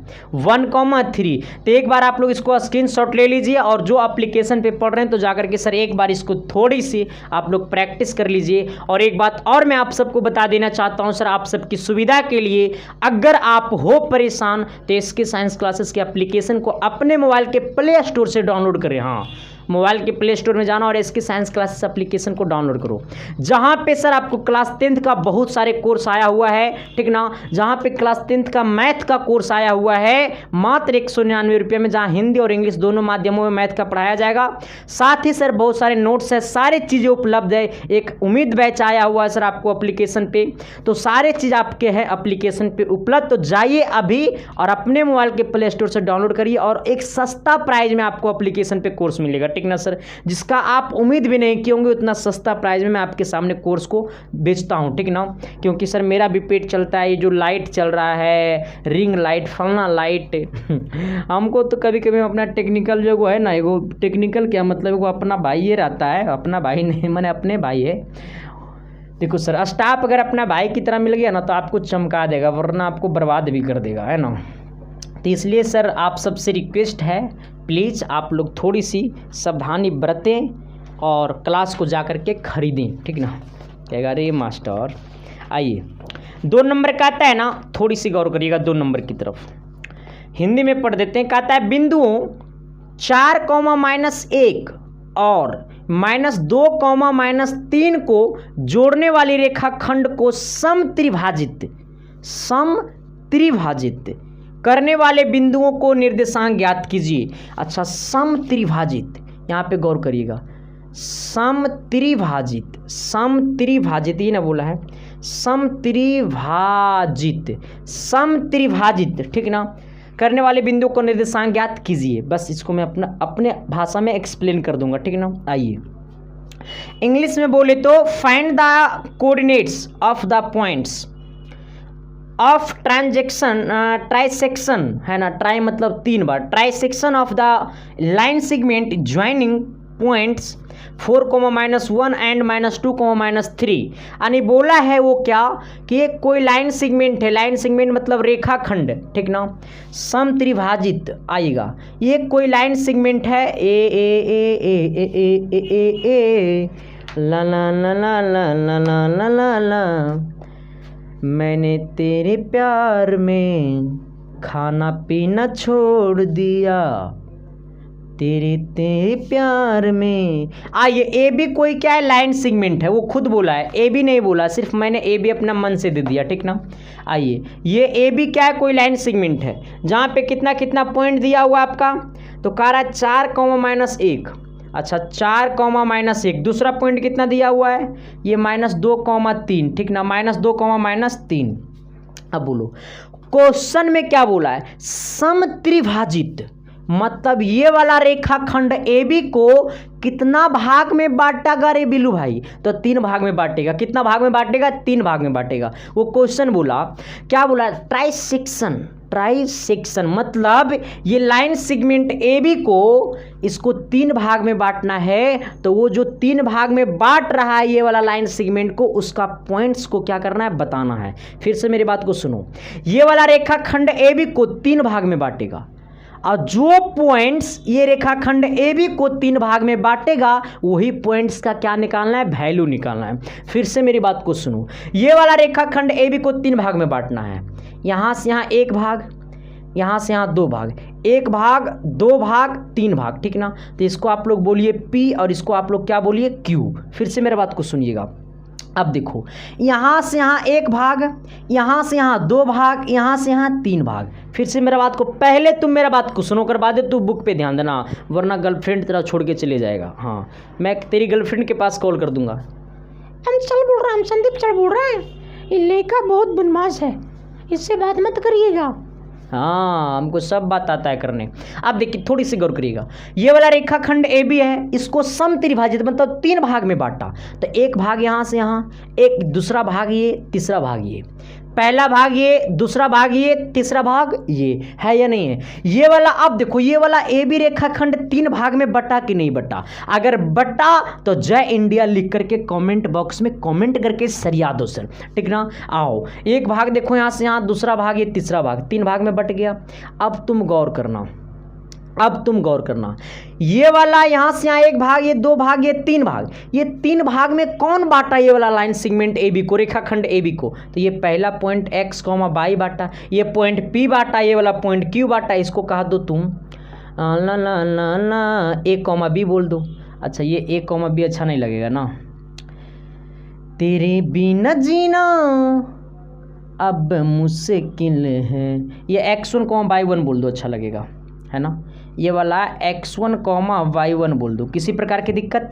1,3। तो एक बार आप लोग इसको स्क्रीनशॉट ले लीजिए, और जो एप्लीकेशन पे पढ़ रहे हैं तो जाकर के सर एक बार इसको थोड़ी सी आप लोग प्रैक्टिस कर लीजिए। और एक बात और मैं आप सबको बता देना चाहता हूं सर, आप सबकी सुविधा के लिए, अगर आप हो परेशान तो इसके साइंस क्लासेस के एप्लीकेशन को अपने मोबाइल के प्ले स्टोर से डाउनलोड करें। हाँ, मोबाइल के प्ले स्टोर में जाना और एसके साइंस क्लासेस एप्लीकेशन को डाउनलोड करो, जहाँ पे सर आपको क्लास 10th का बहुत सारे कोर्स आया हुआ है, ठीक ना। जहाँ पे क्लास 10th का मैथ का कोर्स आया हुआ है मात्र 199 रुपये में, जहाँ हिंदी और इंग्लिश दोनों माध्यमों में मैथ का पढ़ाया जाएगा। साथ ही सर बहुत सारे नोट्स है, सारी चीज़ें उपलब्ध है। एक उम्मीद बैच आया हुआ है सर आपको एप्लीकेशन पे, तो सारे चीज़ आपके हैं एप्लीकेशन पे उपलब्ध। तो जाइए अभी और अपने मोबाइल के प्ले स्टोर से डाउनलोड करिए और एक सस्ता प्राइस में आपको एप्लीकेशन पे कोर्स मिलेगा, ठीक ना सर, जिसका आप उम्मीद भी नहीं किए होंगे। उतना सस्ता प्राइस में मैं आपके सामने कोर्स को बेचता हूँ, ठीक ना, क्योंकि सर मेरा भी पेट चलता है। ये जो लाइट चल रहा है, रिंग लाइट, फलना लाइट हमको तो कभी कभी अपना टेक्निकल जो है ना, वो टेक्निकल क्या मतलब वो अपना भाई ये रहता है, अपना भाई नहीं मैंने अपने भाई है। देखो सर स्टाफ अगर अपना भाई की तरह मिल गया ना तो आपको चमका देगा, वरना आपको बर्बाद भी कर देगा, है ना। तो इसलिए सर आप सबसे रिक्वेस्ट है, प्लीज़ आप लोग थोड़ी सी सावधानी बरतें और क्लास को जा कर के खरीदें, ठीक ना। कहेगा अरे मास्टर आइए 2 नंबर का आता है ना, थोड़ी सी गौर करिएगा 2 नंबर की तरफ, हिंदी में पढ़ देते हैं। कहता है बिंदुओं 4, -1 और -2, -3 को जोड़ने वाली रेखाखंड को समत्रिभाजित करने वाले बिंदुओं को निर्देशांक ज्ञात कीजिए। अच्छा, समत्रिभाजित, यहाँ पे गौर करिएगा, समत्रिभाजित ये ना बोला है, समत्रिभाजित, ठीक ना, करने वाले बिंदु को निर्देशांक ज्ञात कीजिए। बस इसको मैं अपने भाषा में एक्सप्लेन कर दूंगा, ठीक ना। आइए इंग्लिश में बोले तो find the coordinates of the points of trisection है ना, ट्राई मतलब 3 बार, trisection of the line segment joining points 4, -1 and -2, -3। यानी बोला है वो क्या कि ये कोई लाइन सेगमेंट है, लाइन सेगमेंट मतलब रेखाखंड, ठीक ना, समत्रिभाजित आएगा। ये कोई लाइन सेगमेंट है, ए ए ए ए ए ए ए ए ए ला ला ला ला ला ला ला ला ला ला, मैंने तेरे प्यार में खाना पीना छोड़ दिया, तेरे प्यार में। आइए ए बी कोई क्या है, लाइन सेगमेंट है, वो खुद बोला है, ए बी नहीं बोला, सिर्फ मैंने ए बी अपना मन से दे दिया, ठीक ना। आइए ये ए बी क्या है, कोई लाइन सेगमेंट है, जहाँ पे कितना कितना पॉइंट दिया हुआ आपका, तो कह रहा है 4, -1। अच्छा 4, -1, दूसरा पॉइंट कितना दिया हुआ है, ये -2, 3, ठीक ना, -2, -3। अब बोलो क्वेश्चन में क्या बोला है, समत्रिभाजित मतलब ये वाला रेखाखंड AB को कितना भाग में बांटेगा रे बिल्लू भाई, तो 3 भाग में बांटेगा। कितना भाग में बांटेगा, 3 भाग में बांटेगा। वो क्वेश्चन बोला, क्या बोला, ट्राइसेक्शन मतलब ये लाइन सेगमेंट AB को इसको 3 भाग में बांटना है, तो वो जो 3 भाग में बांट रहा है ये वाला लाइन सेगमेंट को, उसका पॉइंट्स को क्या करना है, बताना है। फिर से मेरी बात को सुनो, ये वाला रेखाखंड AB को 3 भाग में बांटेगा और जो पॉइंट्स ये रेखाखंड AB को 3 भाग में बांटेगा वही पॉइंट्स का क्या निकालना है, वैल्यू निकालना है। फिर से मेरी बात को सुनो, ये वाला रेखाखंड AB को 3 भाग में बांटना है, यहाँ से यहाँ 1 भाग, यहाँ से यहाँ 2 भाग, 1 भाग 2 भाग 3 भाग, ठीक ना। तो इसको आप लोग बोलिए P और इसको आप लोग क्या बोलिए Q। फिर से मेरी बात को सुनिएगा, अब देखो यहाँ से यहाँ 1 भाग, यहाँ से यहाँ 2 भाग, यहाँ से यहाँ 3 भाग। फिर से मेरा बात को, पहले तुम मेरा बात को सुनो, कर बाद तू बुक पे ध्यान देना, वरना गर्लफ्रेंड तेरा छोड़ के चले जाएगा। हाँ मैं तेरी गर्लफ्रेंड के पास कॉल कर दूंगा। हम चल बोल रहा, हम संदीप चल बोल रहे हैं, ये लड़का बहुत बदमाश है, इससे बात मत करिएगा। हाँ हमको सब बात आता है करने। अब देखिए थोड़ी सी गौर करिएगा, ये वाला रेखाखंड AB है, इसको समत्रिभाजित मतलब 3 भाग में बांटा, तो 1 भाग यहाँ से यहाँ, एक दूसरा भाग ये, तीसरा भाग ये, पहला भाग ये, दूसरा भाग ये, तीसरा भाग ये, है या नहीं है ये वाला। अब देखो ये वाला AB रेखाखंड 3 भाग में बटा कि नहीं बटा, अगर बटा तो जय इंडिया लिख करके कमेंट बॉक्स में कमेंट करके सरिया दो सर, ठीक ना। आओ 1 भाग देखो यहाँ से यहाँ, दूसरा भाग ये, तीसरा भाग, 3 भाग में बट गया। अब तुम गौर करना, ये वाला यहाँ से यहाँ 1 भाग, ये 2 भाग, ये 3 भाग, ये 3 भाग में कौन बांटा ये वाला लाइन सेगमेंट AB को, रेखाखंड AB को, तो ये पहला पॉइंट X, Y बांटा, ये पॉइंट P बांटा, ये वाला पॉइंट Q बांटा। इसको कहा दो तुम ला ला ला ला, ए कॉमा बी बोल दो। अच्छा ये ए कॉमा बी अच्छा नहीं लगेगा ना। तेरे बिना जीना अब मुश्किल है, ये x1 y1 बोल दो, अच्छा लगेगा, है ना। ये वाला x1 y1 बोल दो। किसी प्रकार की दिक्कत?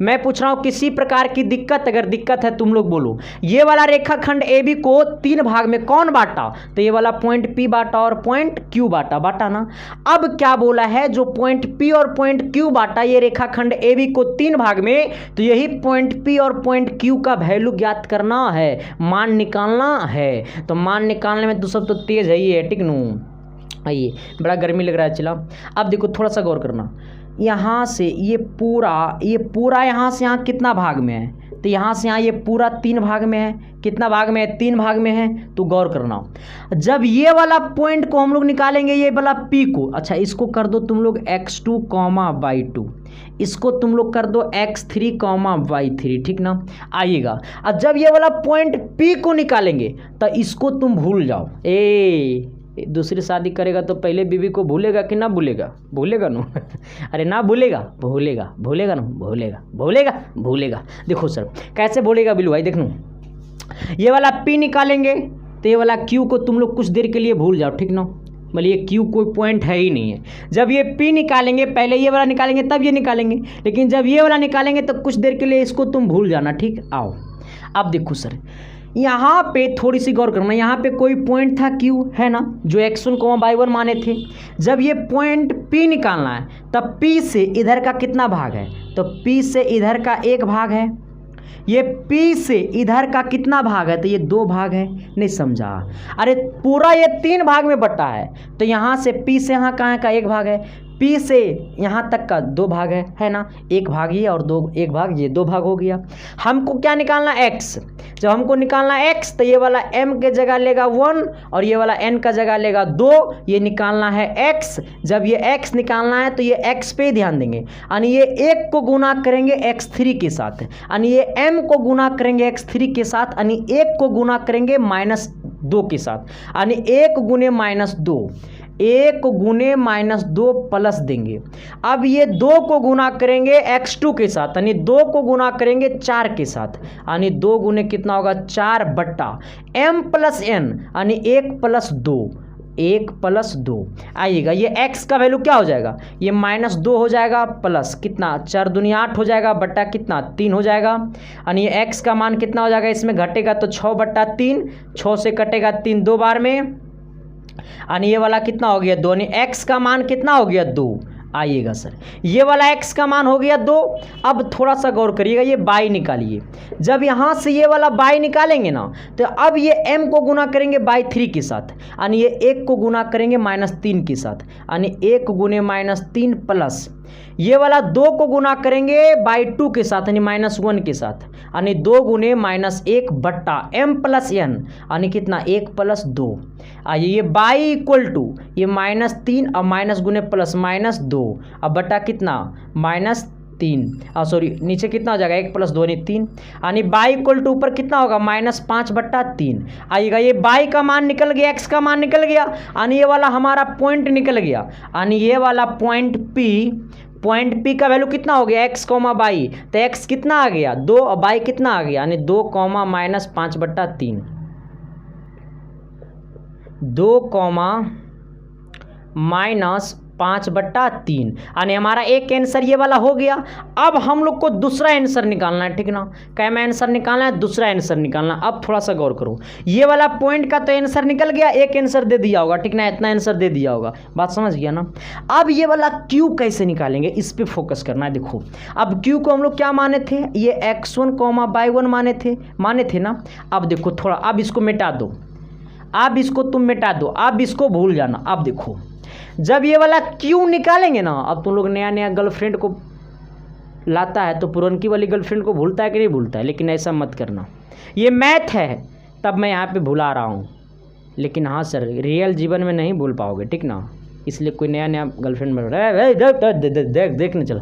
मैं पूछ रहा हूँ किसी प्रकार की दिक्कत? अगर दिक्कत है तुम लोग बोलो। ये वाला रेखाखंड ए बी को 3 भाग में कौन बांटा? तो ये वाला पॉइंट P बांटा और पॉइंट Q बांटा ना। अब क्या बोला है, जो पॉइंट P और पॉइंट Q बांटा ये रेखाखंड ए बी को 3 भाग में, तो यही पॉइंट P और पॉइंट Q का वैल्यू ज्ञात करना है, मान निकालना है। तो मान निकालने में तो सब तो तेज है ये, ठीक नू। आइए, बड़ा गर्मी लग रहा है, चला। अब देखो थोड़ा सा गौर करना, यहाँ से ये पूरा यहाँ से यहाँ कितना भाग में है? तो यहाँ से यहाँ ये पूरा 3 भाग में है। कितना भाग में है? 3 भाग में है। तो गौर करना, जब ये वाला पॉइंट को हम लोग निकालेंगे, ये वाला P को, अच्छा इसको कर दो तुम लोग x2, y2, इसको तुम लोग कर दो x3, y3, ठीक ना। आइएगा, और जब ये वाला पॉइंट P को निकालेंगे तो इसको तुम भूल जाओ। दूसरी शादी करेगा तो पहले बीवी को भूलेगा कि ना भूलेगा? भूलेगा नो अरे ना भूलेगा, भूलेगा ना, भूलेगा। देखो सर कैसे भूलेगा बिल्लू भाई, देखो ये वाला P निकालेंगे तो ये वाला Q को तुम लोग कुछ देर के लिए भूल जाओ, ठीक ना। मतलब ये Q कोई पॉइंट है ही नहीं है। जब ये P निकालेंगे, पहले ये वाला निकालेंगे तब ये निकालेंगे, लेकिन जब ये वाला निकालेंगे तो कुछ देर के लिए इसको तुम भूल जाना, ठीक। आओ अब देखो सर, यहाँ पे थोड़ी सी गौर करना, यहाँ पे कोई पॉइंट था Q, है ना, जो x1, y1 माने थे। जब ये पॉइंट P निकालना है तब P से इधर का कितना भाग है? तो P से इधर का 1 भाग है। ये P से इधर का कितना भाग है? तो ये 2 भाग है। नहीं समझा? अरे पूरा ये 3 भाग में बटा है, तो यहाँ से P से यहाँ कहाँ का 1 भाग है, P से यहाँ तक का 2 भाग है ना। 1 भाग ये और 1 भाग ये, 2 भाग हो गया। हमको क्या निकालना? x। जब हमको निकालना x तो ये वाला m के जगह लेगा 1 और ये वाला n का जगह लेगा 2। ये निकालना है x। जब ये x निकालना है तो ये x पे ध्यान देंगे, यानी ये 1 को गुना करेंगे x3 के साथ, यानी ये m को गुना करेंगे x3 के साथ, यानी 1 को गुना करेंगे -2 के साथ, यानी 1 गुने -2, 1 गुने -2 प्लस देंगे। अब ये 2 को गुना करेंगे x2 के साथ, यानी 2 को गुना करेंगे 4 के साथ, यानी 2 गुने कितना होगा? 4 बट्टा m प्लस n, यानी 1 प्लस 2, 1 प्लस 2। आइएगा, ये x का वैल्यू क्या हो जाएगा? ये -2 हो जाएगा, प्लस कितना? 4 दूनी 8 हो जाएगा, बट्टा कितना? 3 हो जाएगा, यानी ये x का मान कितना हो जाएगा? इसमें घटेगा तो 6/3, 6 से कटेगा 3 2 बार में, यानी ये वाला कितना हो गया? 2, यानी x का मान कितना हो गया? 2। आइएगा सर, ये वाला x का मान हो गया 2। अब थोड़ा सा गौर करिएगा, ये y निकालिए। जब यहाँ से ये वाला y निकालेंगे ना, तो अब ये m को गुना करेंगे y3 के साथ, यानी ये 1 को गुना करेंगे -3 के साथ, यानी 1 गुने -3 प्लस ये वाला 2 को गुना करेंगे y2 के साथ, यानी -1 के साथ, यानी 2 गुने -1 बट्टा m प्लस n, यानी कितना? 1 प्लस 2। आइए, ये y इक्वल टू ये -3 और माइनस गुने प्लस -2, अब बट्टा कितना? -3, सॉरी नीचे कितना हो जाएगा? 1 प्लस 2 यानी 3, यानी y इक्वल टू ऊपर कितना होगा? -5/3। आइएगा, ये y का मान निकल गया, x का मान निकल गया, यानी ये वाला हमारा पॉइंट निकल गया, यानी ये वाला पॉइंट P का वैल्यू कितना हो गया? x, y। तो x कितना आ गया? 2 और y कितना आ गया? यानी 2, -5/3, 2, -5/3, यानी हमारा एक आंसर ये वाला हो गया। अब हम लोग को दूसरा आंसर निकालना है, ठीक ना। क्या में आंसर निकालना है? दूसरा आंसर निकालना। अब थोड़ा सा गौर करो, ये वाला पॉइंट का तो आंसर निकल गया, एक आंसर दे दिया होगा, ठीक ना, इतना आंसर दे दिया होगा, बात समझ गया ना। अब ये वाला Q कैसे निकालेंगे, इस पर फोकस करना है। देखो, अब Q को हम लोग क्या माने थे? ये x1, y1 माने थे ना। अब देखो थोड़ा, अब इसको मिटा दो, अब इसको तुम मिटा दो, अब इसको भूल जाना। अब देखो, जब ये वाला Q निकालेंगे ना, अब तुम लोग नया गर्लफ्रेंड को लाता है तो पुरानी वाली गर्लफ्रेंड को भूलता है कि नहीं भूलता है? लेकिन ऐसा मत करना, ये मैथ है तब मैं यहाँ पे भुला रहा हूँ, लेकिन हाँ सर रियल जीवन में नहीं भूल पाओगे, ठीक ना। इसलिए कोई नया नया गर्लफ्रेंड बन रहा है, देख देखने चला।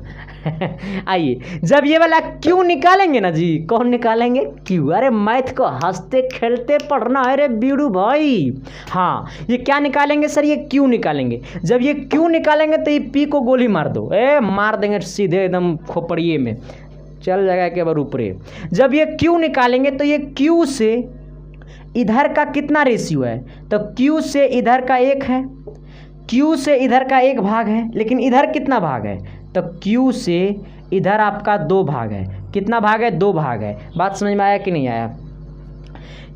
आइए, जब ये वाला क्यों निकालेंगे ना जी, कौन निकालेंगे? क्यों। अरे मैथ को हंसते खेलते पढ़ना है रे बीड़ू भाई। हाँ, ये क्या निकालेंगे सर? ये क्यों निकालेंगे। जब ये क्यों निकालेंगे तो ये पी को गोली मार दो, मार देंगे सीधे एकदम खोपड़िए में, चल जाएगा के बार ऊपरे। जब ये क्यों निकालेंगे तो ये क्यू से इधर का कितना रेशियो है, तो क्यू से इधर का 1 है, क्यू से इधर का 1 भाग है, लेकिन इधर कितना भाग है, तो क्यू से इधर आपका 2 भाग है। कितना भाग है? 2 भाग है। बात समझ में आया कि नहीं आया?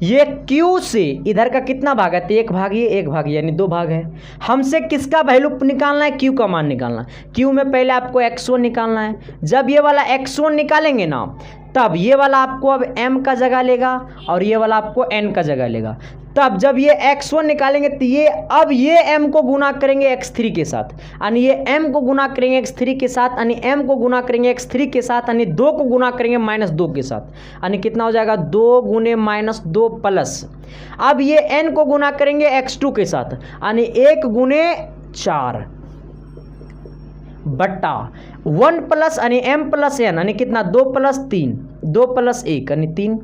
ये क्यू से इधर का कितना भाग है, तो 1 भाग, ये 1 भाग, यानी 2 भाग है। हमसे किसका वैल्यू निकालना है? क्यू का मान निकालना है। क्यू में पहले आपको x1 निकालना है। जब ये वाला x1 निकालेंगे ना, तब ये वाला आपको अब m का जगह लेगा और ये वाला आपको n का जगह लेगा। तब जब ये x1 निकालेंगे तो ये अब ये m को गुना करेंगे x3 के साथ, यानी ये m को गुना करेंगे x3 के साथ, यानी m को गुना करेंगे x3 के साथ, यानी 2 को गुना करेंगे -2 के साथ, यानी कितना हो जाएगा? 2 गुने -2 प्लस, अब ये n को गुना करेंगे x2 के साथ, यानी 1 गुने 4 बट्टा 1 प्लस, यानी m प्लस n, यानी कितना? 2 प्लस 3, 2 प्लस 1, यानी 3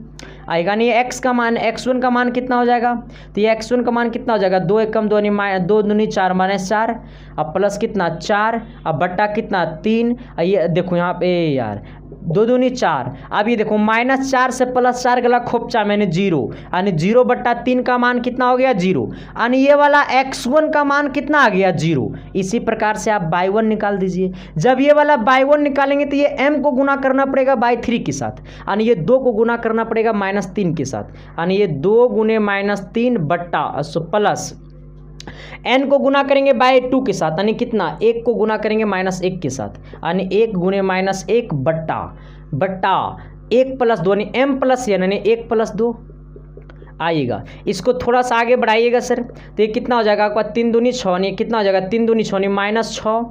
आएगा। नहीं, x का मान, x1 का मान कितना हो जाएगा? तो ये x1 का मान कितना हो जाएगा? 2 एकम 2, यानी 2 दूनी 4 -4, अब प्लस कितना? 4, अब बट्टा कितना? 3। ये देखो यहाँ पे यार 2 दूनी 4, अब ये देखो -4 से +4 गला खोपचा मैंने 0, यानी 0/3 का मान कितना हो गया? 0, यानी ये वाला x1 का मान कितना आ गया? 0। इसी प्रकार से आप y1 निकाल दीजिए। जब ये वाला y1 निकालेंगे तो ये m को गुना करना पड़ेगा y3 के साथ, यानी ये 2 को गुना करना पड़ेगा -3 के साथ, यानी ये 2 गुने -3 बट्टा प्लस n को गुना करेंगे -2 के साथ, यानी कितना? 1 को गुना करेंगे -1 के साथ, यानी 1 गुने -1 बट्टा 1 + 2, यानी m प्लस n, यानी 1 + 2 आइएगा। इसको थोड़ा सा आगे बढ़ाइएगा सर, तो ये कितना हो जाएगा आपका? 3 दूनी 6, यानी कितना हो जाएगा? 3 दूनी 6, यानी -6।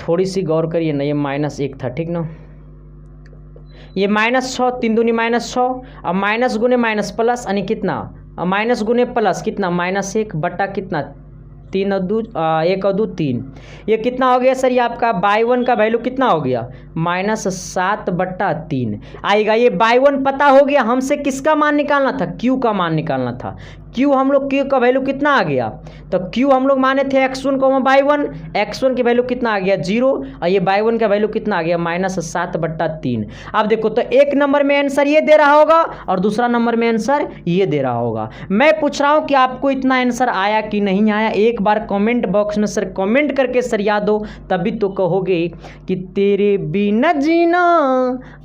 थोड़ी सी गौर करिए ना, ये -1 था, ठीक ना? ये -6, 3 दूनी -6, अब माइनस गुने माइनस प्लस, यानी कितना? माइनस गुने प्लस कितना? -1 बट्टा कितना? 3 और 2 1 और 2 3। ये कितना हो गया सर? ये आपका y1 का वैल्यू कितना हो गया? -7/3 आएगा। ये y1 पता हो गया। हमसे किसका मान निकालना था? q का मान निकालना था। q हम लोग q का वैल्यू कितना आ गया? तो q हम लोग माने थे x1 y1, x1 की वैल्यू कितना आ गया? 0, और ये y1 का वैल्यू कितना आ गया? -7/3। अब देखो, तो एक नंबर में आंसर ये दे रहा होगा और दूसरा नंबर में आंसर ये दे रहा होगा। मैं पूछ रहा हूँ कि आपको इतना आंसर आया कि नहीं आया? एक बार कमेंट बॉक्स में सर कमेंट करके सर याद हो, तभी तो कहोगे कि तेरे बिना जीना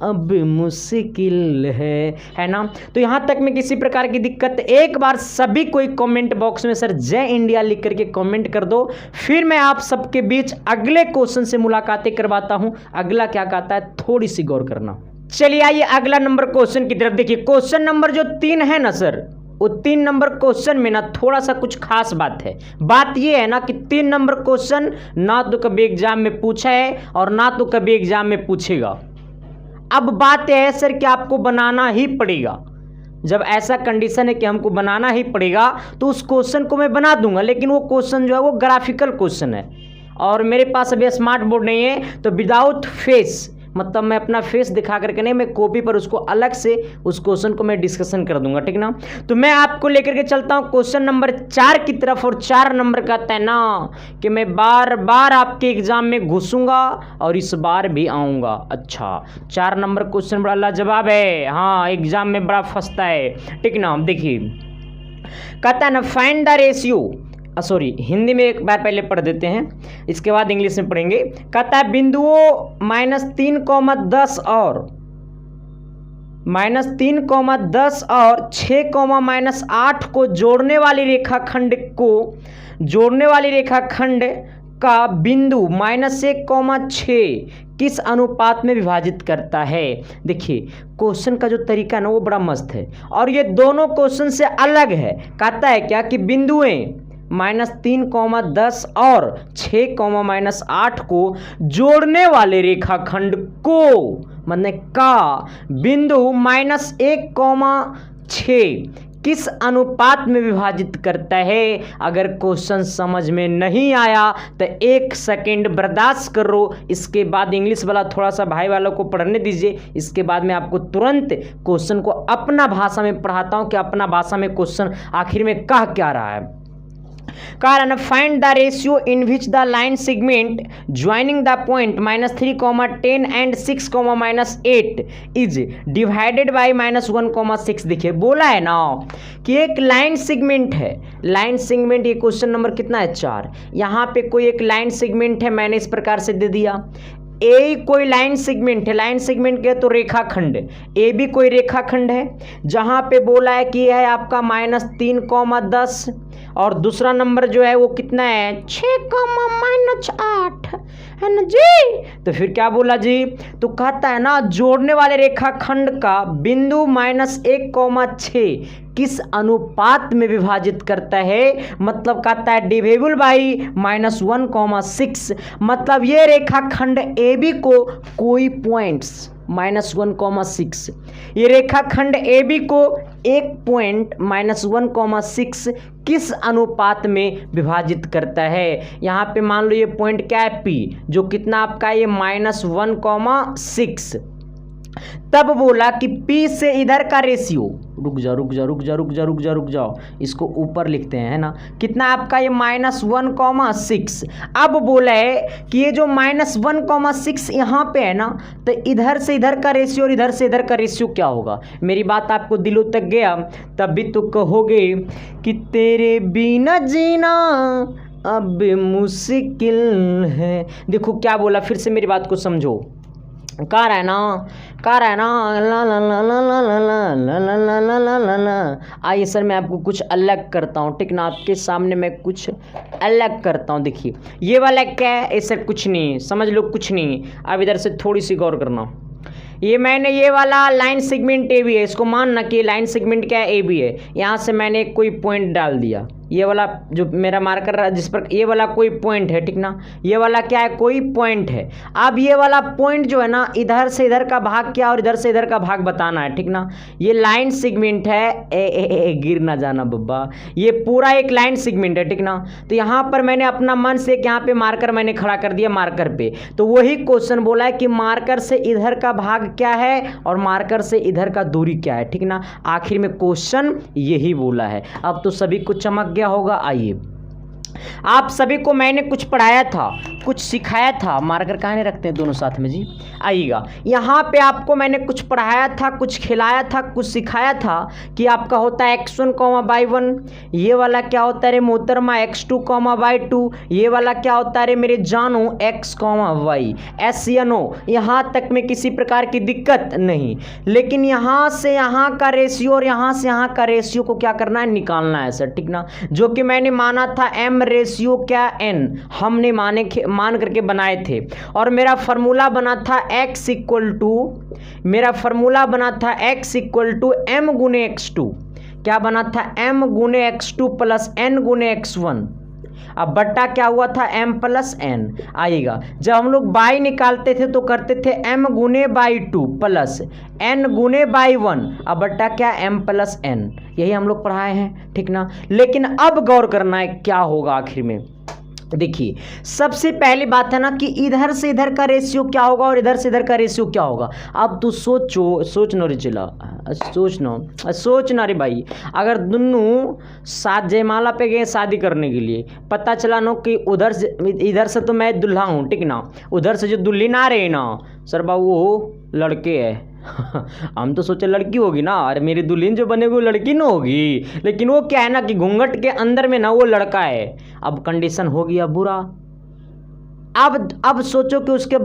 अब मुश्किल है ना? तो यहाँ तक में किसी प्रकार की दिक्कत, एक बार सभी कोई कमेंट बॉक्स में सर जय इंडिया लिख करके कमेंट कर दो, फिर मैं आप सबके बीच अगले क्वेश्चन से मुलाकातें करवाता हूं। अगला क्या कहता है, थोड़ी सी गौर करना। चलिए आइए अगला नंबर क्वेश्चन की तरफ देखिए। क्वेश्चन नंबर जो 3 है ना सर, वो 3 नंबर क्वेश्चन में ना थोड़ा सा कुछ खास बात है। बात ये है ना कि 3 नंबर क्वेश्चन ना तो कभी एग्जाम में पूछा है और ना तो कभी एग्जाम में पूछेगा। अब बात है सर कि आपको बनाना ही पड़ेगा। जब ऐसा कंडीशन है कि हमको बनाना ही पड़ेगा तो उस क्वेश्चन को मैं बना दूंगा, लेकिन वो क्वेश्चन जो है वो ग्राफिकल क्वेश्चन है और मेरे पास अभी स्मार्ट बोर्ड नहीं है, तो विदाउट फेस, मतलब मैं अपना फेस दिखा करके नहीं, मैं कॉपी पर उसको अलग से उस क्वेश्चन को मैं डिस्कशन कर दूंगा, ठीक ना। तो मैं आपको लेकर के चलता हूं क्वेश्चन नंबर 4 की तरफ, और 4 नंबर कहता है ना कि मैं बार बार आपके एग्जाम में घुसूंगा और इस बार भी आऊंगा। अच्छा, 4 नंबर क्वेश्चन बड़ा लाजवाब है, हाँ एग्जाम में बड़ा फंसता है, ठीक ना। देखिए कहता है ना, find the ratio, sorry Hindi में एक बार पहले पढ़ देते हैं, इसके बाद इंग्लिश में पढ़ेंगे। कहता है बिंदुओं -3,10 और -3,10 और 6,-8 को जोड़ने वाली रेखाखंड का बिंदु -1,6 किस अनुपात में विभाजित करता है। देखिए क्वेश्चन का जो तरीका ना वो बड़ा मस्त है और ये दोनों क्वेश्चन से अलग है। कहता है क्या कि बिंदुएं -3,10 और 6,-8 को जोड़ने वाले रेखाखंड को, मतलब का बिंदु -1,6 किस अनुपात में विभाजित करता है। अगर क्वेश्चन समझ में नहीं आया तो 1 सेकेंड बर्दाश्त करो, इसके बाद इंग्लिश वाला थोड़ा सा भाई वालों को पढ़ने दीजिए, इसके बाद मैं आपको तुरंत क्वेश्चन को अपना भाषा में पढ़ाता हूं कि अपना भाषा में क्वेश्चन आखिर में कह क्या रहा है। कारण find the ratio in which the line segment joining the point -3, 10 and 6, -8 is divided by -1, 6। देखिए बोला है ना कि एक लाइन सेगमेंट है, लाइन सेगमेंट, ये क्वेश्चन नंबर कितना है 4। यहाँ पे कोई एक लाइन सेगमेंट है, मैंने इस प्रकार से दे दिया। ए कोई लाइन सेगमेंट है, लाइन सेगमेंट के तो रेखाखंड, ए भी कोई रेखाखंड है, जहां पे बोला है कि है आपका -3, 10 और दूसरा नंबर जो है वो कितना है 6, -8 है ना जी। तो फिर क्या बोला जी, तो कहता है ना जोड़ने वाले रेखाखंड का बिंदु -1, 6 किस अनुपात में विभाजित करता है। मतलब कहता है डिविजिबल बाई -1, 6। मतलब ये रेखाखंड ए बी को कोई पॉइंट्स -1, 6, ये रेखाखंड ए बी को एक पॉइंट -1, 6 किस अनुपात में विभाजित करता है। यहाँ पे मान लो ये पॉइंट क्या है P, जो कितना आपका ये -1, 6। तब बोला कि P से इधर का रेशियो, रुक जाओ, इसको ऊपर लिखते हैं, है ना, कितना आपका ये -1, 6। अब बोला है कि ये जो -1, 6 यहाँ पे है ना, तो इधर से इधर का रेशियो और इधर से इधर का रेशियो क्या होगा। मेरी बात आपको दिलों तक गया, तब भी तो कहोगे कि तेरे बिना जीना अब मुश्किल है। देखो क्या बोला, फिर से मेरी बात को समझो। कार है ना ला ला ला ला ला ला ला ला ला ला ला ला। आइए सर मैं आपको कुछ अलग करता हूँ, ठीक ना, आपके सामने मैं कुछ अलग करता हूँ। देखिए ये वाला क्या है, ऐसा कुछ नहीं, समझ लो कुछ नहीं। अब इधर से थोड़ी सी गौर करना, ये मैंने ये वाला लाइन सेगमेंट ए बी है, इसको मानना कि लाइन सेगमेंट क्या है ए बी है। यहाँ से मैंने कोई पॉइंट डाल दिया, ये वाला जो मेरा मार्कर रहा जिस पर ये वाला कोई पॉइंट है, ठीक ना, ये वाला क्या है कोई पॉइंट है। अब ये वाला पॉइंट जो है ना, इधर से इधर का भाग क्या और इधर से इधर का भाग बताना है, ठीक ना। ये लाइन सेगमेंट है, गिर ना जाना बब्बा, ये पूरा एक लाइन सेगमेंट है, ठीक ना। तो यहाँ पर मैंने अपना मन से यहाँ पे मार्कर मैंने खड़ा कर दिया मार्कर पे, तो वही क्वेश्चन बोला है कि मार्कर से इधर का भाग क्या है और मार्कर से इधर का दूरी क्या है, ठीक ना। आखिर में क्वेश्चन यही बोला है। अब तो सभी को चमक गया होगा। आइए आप सभी को मैंने कुछ पढ़ाया था, कुछ सिखाया था, मार्कर कहाँ नहीं रखते हैं दोनों साथ में जी, आइएगा। यहाँ पे आपको मैंने कुछ पढ़ाया था, कुछ खिलाया था, कुछ सिखाया था कि आपका होता है x1, y1, ये वाला क्या होता है रे मोहतरमा x2, y2, ये वाला क्या होता है रे मेरे जानू x, y। एस या नो, यहाँ तक में किसी प्रकार की दिक्कत नहीं। लेकिन यहाँ से यहाँ का रेशियो और यहाँ से यहाँ का रेशियो को क्या करना है, निकालना है सर, ठीक ना। जो कि मैंने माना था m रेशियो क्या n, हमने मान करके बनाए थे, और मेरा फॉर्मूला बना था x इक्वल टू, मेरा फॉर्मूला बना था x इक्वल टू m गुने x2, क्या बना था m गुने x2 प्लस n गुने x1। अब बट्टा क्या हुआ था m प्लस n। आइएगा जब हम लोग बाई निकालते थे तो करते थे m गुने बाई 2 प्लस n गुने बाई 1, अब बट्टा क्या m प्लस n, यही हम लोग पढ़ाए हैं, ठीक ना। लेकिन अब गौर करना है क्या होगा आखिर में। देखिए सबसे पहली बात है ना कि इधर से इधर का रेशियो क्या होगा और इधर से इधर का रेशियो क्या होगा। अब तू सोचना रे चिल्ला, सोचना रे भाई। अगर दोनों साथ जयमाला पे गए शादी करने के लिए, पता चला ना कि इधर से तो मैं दुल्हा हूँ, ठीक ना, उधर से जो दुल्हन आ रहे ना सर बाबू वो लड़के है। हम तो सोचे लड़की होगी ना, अरे मेरी दुल्हन जो बनेगी वो लड़की ना होगी, लेकिन वो क्या है ना कि घूंघट के अंदर में ना वो लड़का है। अब कंडीशन हो गया बुरा। अब सोचो कि उसके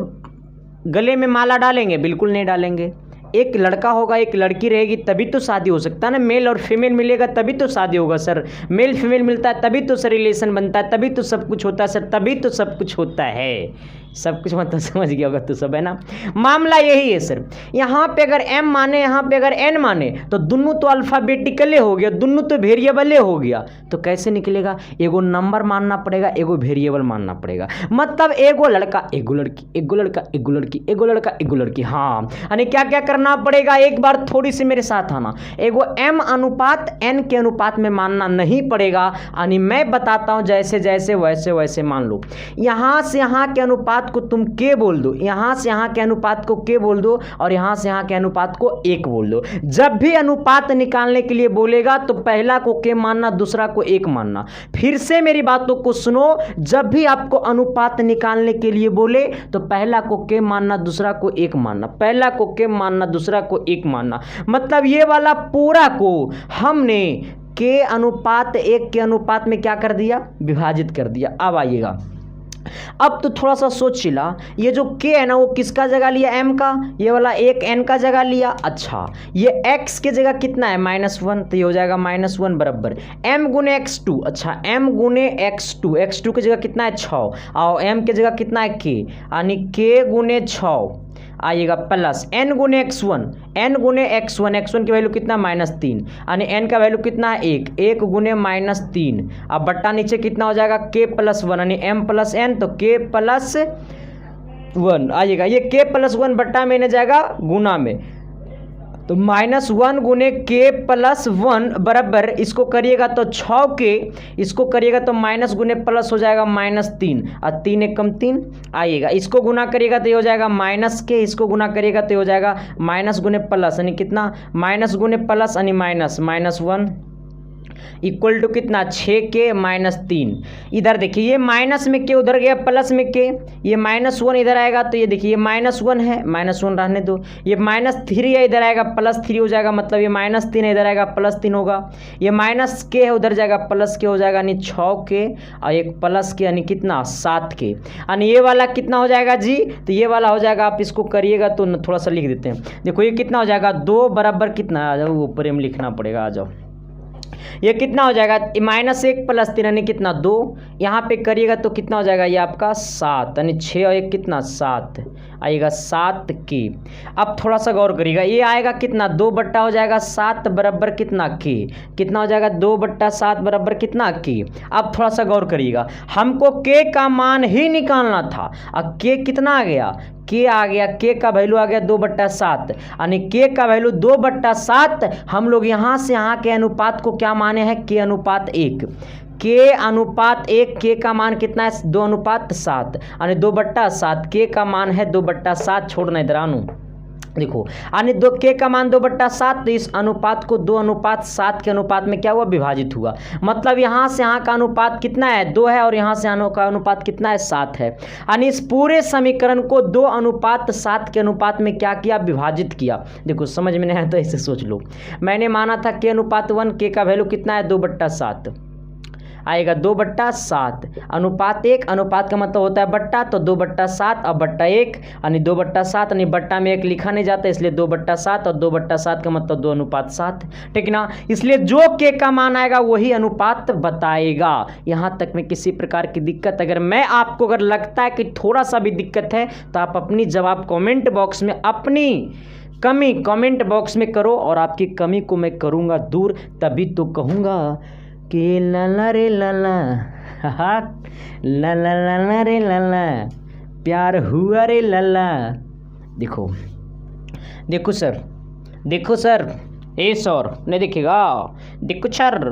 गले में माला डालेंगे, बिल्कुल नहीं डालेंगे। एक लड़का होगा एक लड़की रहेगी तभी तो शादी हो सकता है ना, मेल और फीमेल मिलेगा तभी तो शादी होगा सर, मेल फीमेल मिलता है तभी तो सर रिलेशन बनता है, तभी तो सब कुछ होता है सर, तभी तो सब कुछ होता है। सब कुछ मतलब समझ गया होगा तो सब, है ना। मामला यही है सर, यहाँ पे अगर m माने, यहाँ पे अगर n माने, तो दोनों तो अल्फाबेटिकले हो गया, दोनों तो वेरिएबले हो गया। तो कैसे निकलेगा, एगो नंबर मानना पड़ेगा, एगो वेरिएबल मानना पड़ेगा। मतलब एगो लड़का एगो लड़की, एगो लड़का एगो लड़की, एगो लड़का एगो लड़की। हाँ, यानी क्या क्या करना पड़ेगा, एक बार थोड़ी सी मेरे साथ आना। एगो m अनुपात n के अनुपात में मानना नहीं पड़ेगा, यानी मैं बताता हूं जैसे जैसे वैसे वैसे मान लो। यहां से यहां के अनुपात को तुम k बोल दो, यहां से यहां के अनुपात को k बोल दो, और यहां से यहां के अनुपात को 1 बोल दो। जब भी अनुपात निकालने के लिए बोलेगा तो पहला को k मानना, दूसरा को 1 मानना। फिर से मेरी बातों को सुनो, जब भी आपको अनुपात निकालने के लिए बोले तो पहला को k मानना, दूसरा को 1 मानना, पहला को k मानना, दूसरा को 1 मानना। मतलब ये वाला पूरा को हमने के अनुपात 1 के अनुपात में क्या कर दिया, विभाजित कर दिया। अब आइएगा, अब तो थोड़ा सा सोच चिला, ये जो k है ना वो किसका जगह लिया, m का, ये वाला एक n का जगह लिया। अच्छा, ये x के जगह कितना है, -1, तो ये हो जाएगा -1 बराबर m गुने x2। अच्छा, m गुने x2, x2 की जगह कितना है 6, और m की जगह कितना है k, यानी k गुने 6 आइएगा प्लस n गुने x1, n गुने x1, x1 की वैल्यू कितना -3, यानी n का वैल्यू कितना है 1, 1 गुने -3। अब बट्टा नीचे कितना हो जाएगा k + 1, यानी m + n, तो k + 1 आइएगा। ये k + 1 बट्टा में न जाएगा गुना में, तो -1 गुने k + 1 बराबर, इसको करिएगा तो 6k, इसको करिएगा तो माइनस गुने प्लस हो जाएगा -3, और 3 × 1 = 3 आइएगा। इसको गुना करिएगा तो ये हो जाएगा -k, इसको गुना करिएगा तो ये हो जाएगा माइनस गुने प्लस, यानी कितना, माइनस गुने प्लस यानी -1 इक्वल टू कितना 6k - 3। इधर देखिए ये माइनस में k उधर गया, प्लस में k, ये -1 इधर आएगा, तो ये देखिए ये -1 है, -1 रहने दो। ये -3 है, इधर आएगा +3 हो जाएगा, मतलब ये -3 है, इधर आएगा +3 होगा। ये -k है, उधर जाएगा +k हो जाएगा, यानी 6k, और एक +k यानी कितना 7k, यानी ये वाला कितना हो जाएगा जी, तो ये वाला हो जाएगा, आप इसको करिएगा तो थोड़ा सा लिख देते हैं। देखो ये कितना हो जाएगा, 2 बराबर कितना, आ जाओ ऊपर में लिखना पड़ेगा, आ जाओ। ये कितना हो जाएगा, -1 + 3 यानी कितना 2, यहाँ पे करिएगा तो कितना हो जाएगा, ये आपका 7, यानी 6 और 1 कितना 7 आएगा, 7k। अब थोड़ा सा गौर करिएगा, ये आएगा कितना 2 बट्टा हो जाएगा 7 बराबर कितना k, कितना हो जाएगा 2 बट्टा 7 बराबर कितना k। अब थोड़ा सा गौर करिएगा, हमको k का मान ही निकालना था, अब k कितना आ गया, k आ गया, k का वैल्यू आ गया 2 बट्टा 7, यानी k का वैल्यू 2 बट्टा 7। हम लोग यहाँ से यहाँ के अनुपात को क्या माने हैं, k अनुपात 1, k अनुपात 1, k का मान कितना है 2 अनुपात 7, यानी 2 बट्टा 7, k का मान है 2 बट्टा 7, छोड़ना इधर आनू, देखो यानी k का मान 2 बट्टा 7, तो इस अनुपात को 2 अनुपात 7 के अनुपात में क्या हुआ, विभाजित हुआ। मतलब यहाँ से यहाँ का अनुपात कितना है 2 है, और यहाँ से यहाँ का अनुपात कितना है 7 है, यानी इस पूरे समीकरण को 2 अनुपात 7 के अनुपात में क्या किया, विभाजित किया। देखो समझ में नहीं आया तो ऐसे सोच लो, मैंने माना था k अनुपात 1, k का वैल्यू कितना है 2 बट्टा 7 आएगा, 2 बट्टा 7 अनुपात 1, अनुपात का मतलब होता है बट्टा, तो 2 बट्टा 7 और बट्टा 1, यानी 2 बट्टा 7, यानी बट्टा में 1 लिखा नहीं जाता, इसलिए 2 बट्टा 7, और 2 बट्टा 7 का मतलब 2 अनुपात 7, ठीक ना। इसलिए जो k का मान आएगा वही अनुपात बताएगा। यहाँ तक में किसी प्रकार की दिक्कत, अगर मैं आपको अगर लगता है कि थोड़ा सा भी दिक्कत है तो आप अपनी जवाब कमेंट बॉक्स में, अपनी कमी कमेंट बॉक्स में करो, और आपकी कमी को मैं करूँगा दूर, तभी तो कहूँगा कि लाला रे लाला, लाला लाला रे लाला, प्यार हुआ रे लाला। देखो देखो सर, देखो सर, ए सर नहीं दिखेगा, देखो सर,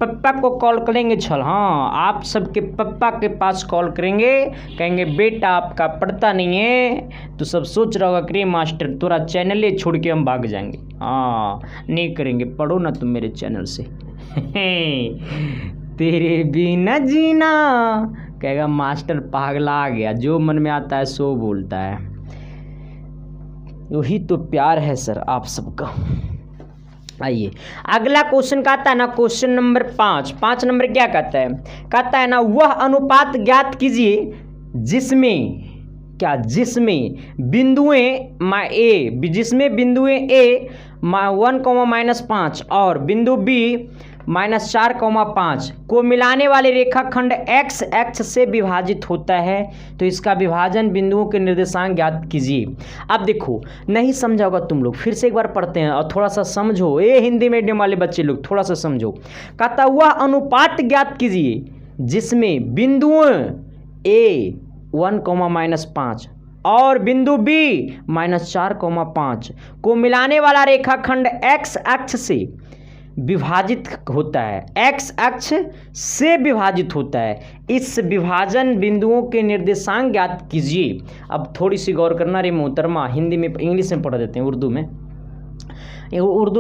पप्पा को कॉल करेंगे छल, हाँ आप सबके पप्पा के पास कॉल करेंगे, कहेंगे बेटा आपका पढ़ता नहीं है, तो सब सोच रहा होगा कि मास्टर तोरा चैनल ही छोड़ के हम भाग जाएंगे। हाँ नहीं करेंगे, पढ़ो ना तुम मेरे चैनल से। तेरे बिना जीना, कहेगा मास्टर पागला आ गया, जो मन में आता है सो बोलता है। यही तो प्यार है सर आप सबका। आइए अगला क्वेश्चन कहता है ना, क्वेश्चन नंबर 5 नंबर क्या कहता है, कहता है ना वह अनुपात ज्ञात कीजिए जिसमें क्या, जिसमें बिंदुएं जिसमें बिंदुएं a 1, -5 और बिंदु b -4,5 को मिलाने वाले रेखाखंड x अक्ष से विभाजित होता है, तो इसका विभाजन बिंदुओं के निर्देशांक ज्ञात कीजिए। अब देखो, नहीं समझा होगा तुम लोग, फिर से एक बार पढ़ते हैं और थोड़ा सा समझो, ये हिंदी मीडियम वाले बच्चे लोग थोड़ा सा समझो। कहता वह अनुपात ज्ञात कीजिए जिसमें बिंदुओं A 1,-5 और बिंदु B -4,5 को मिलाने वाला रेखाखंड x अक्ष से विभाजित होता है, x अक्ष से विभाजित होता है। इस विभाजन बिंदुओं के निर्देशांक ज्ञात कीजिए। अब थोड़ी सी गौर करना रे मोहतरमा, हिंदी में इंग्लिश में पढ़ देते हैं, उर्दू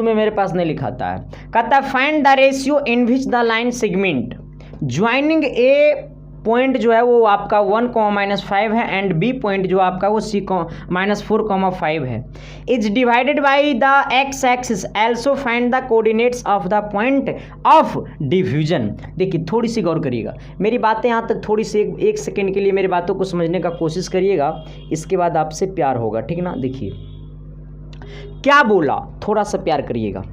में मेरे पास नहीं लिखाता है। कहता है find the ratio in which the line segment joining A point जो है वो आपका 1,-5 है एंड बी पॉइंट जो आपका वो -4,5 है is divided by the x axis. Also find the coordinates of the point of diffusion. देखिए थोड़ी सी गौर करिएगा, मेरी बातें यहाँ तक थोड़ी सी एक सेकेंड के लिए मेरी बातों को समझने का कोशिश करिएगा, इसके बाद आपसे प्यार होगा, ठीक ना। देखिए क्या बोला, थोड़ा सा प्यार करिएगा।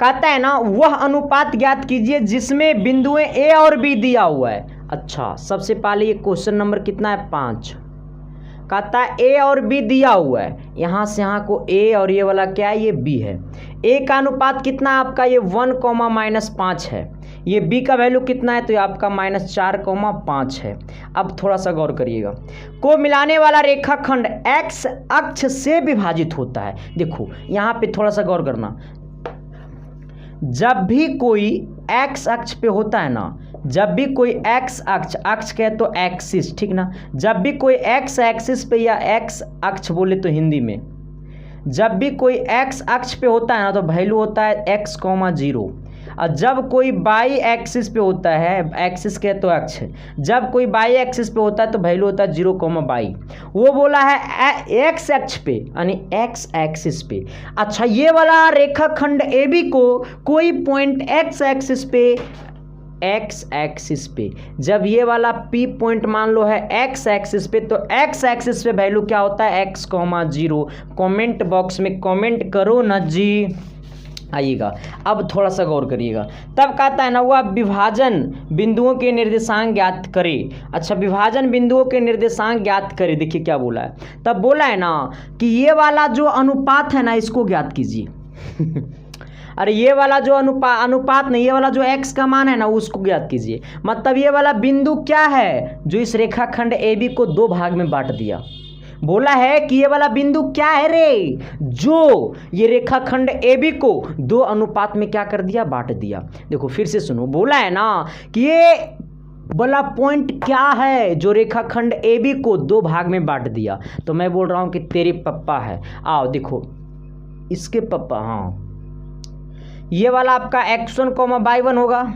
कहता है ना वह अनुपात ज्ञात कीजिए जिसमें बिंदुएं ए और बी दिया हुआ है। अच्छा, सबसे पहले ये क्वेश्चन नंबर कितना है, 5। कहता है ए और बी दिया हुआ है, यहाँ से यहाँ को ए और ये वाला क्या है, ये बी है। ए का अनुपात कितना है आपका, ये 1,-5 है। ये बी का वैल्यू कितना है, तो ये आपका -4,5 है। अब थोड़ा सा गौर करिएगा, को मिलाने वाला रेखाखंड एक्स अक्ष से विभाजित होता है। देखो यहाँ पे थोड़ा सा गौर करना, जब भी कोई एक्स अक्ष पे होता है ना, जब भी कोई एक्स अक्ष कहे तो एक्सिस, ठीक ना। जब भी कोई एक्स एक्सिस पे या एक्स अक्ष बोले तो हिंदी में, जब भी कोई एक्स अक्ष पे होता है ना तो वैल्यू होता है x,0। और जब कोई बाई एक्सिस पे होता है, एक्सिस कहे तो अक्ष, जब कोई बाई एक्सिस पे होता है तो वैल्यू होता है 0,22। वो बोला है एक्स अक्ष पे यानी एक्स एक्सिस पे। अच्छा, ये वाला रेखाखंड ए बी को कोई पॉइंट एक्स एक्सिस पे, जब ये वाला P पॉइंट मान लो है x एक्सिस पे, तो x एक्सिस पे वैल्यू क्या होता है, x,0। कमेंट बॉक्स में कमेंट करो ना जी, आइएगा। अब थोड़ा सा गौर करिएगा, तब कहता है ना वह विभाजन बिंदुओं के निर्देशांक ज्ञात करे। अच्छा, विभाजन बिंदुओं के निर्देशांक ज्ञात करे। देखिए क्या बोला है, तब बोला है ना कि ये वाला जो अनुपात है ना इसको ज्ञात कीजिए। अरे ये वाला जो अनुपात नहीं, ये वाला जो x का मान है ना उसको ज्ञात कीजिए। मतलब ये वाला बिंदु क्या है जो इस रेखाखंड ए बी को 2 भाग में बांट दिया। बोला है कि ये वाला बिंदु क्या है रे, जो ये रेखाखंड ए बी को 2 अनुपात में क्या कर दिया, बांट दिया। देखो फिर से सुनो, बोला है ना कि ये वाला पॉइंट क्या है जो रेखाखंड ए बी को 2 भाग में बांट दिया। तो मैं बोल रहा हूं कि तेरे पप्पा है, आओ देखो इसके पप्पा, हाँ ये वाला आपका x1,y1 होगा,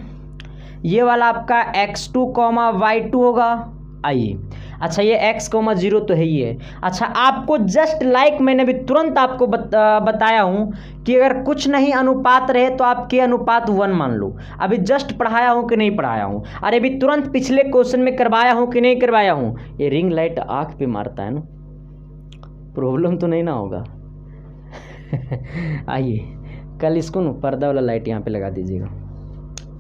ये वाला आपका x2,y2 होगा। आइए, अच्छा ये x,0 तो है ही है। अच्छा, आपको जस्ट लाइक मैंने भी तुरंत आपको बताया हूँ कि अगर कुछ नहीं अनुपात रहे तो आप के अनुपात 1 मान लो। अभी जस्ट पढ़ाया हूँ कि नहीं पढ़ाया हूँ, अरे अभी तुरंत पिछले क्वेश्चन में करवाया हूँ कि नहीं करवाया हूँ। ये रिंग लाइट आँख पे मारता है ना, प्रॉब्लम तो नहीं ना होगा। आइए कल इसको ना पर्दा वाला लाइट यहाँ पे लगा दीजिएगा।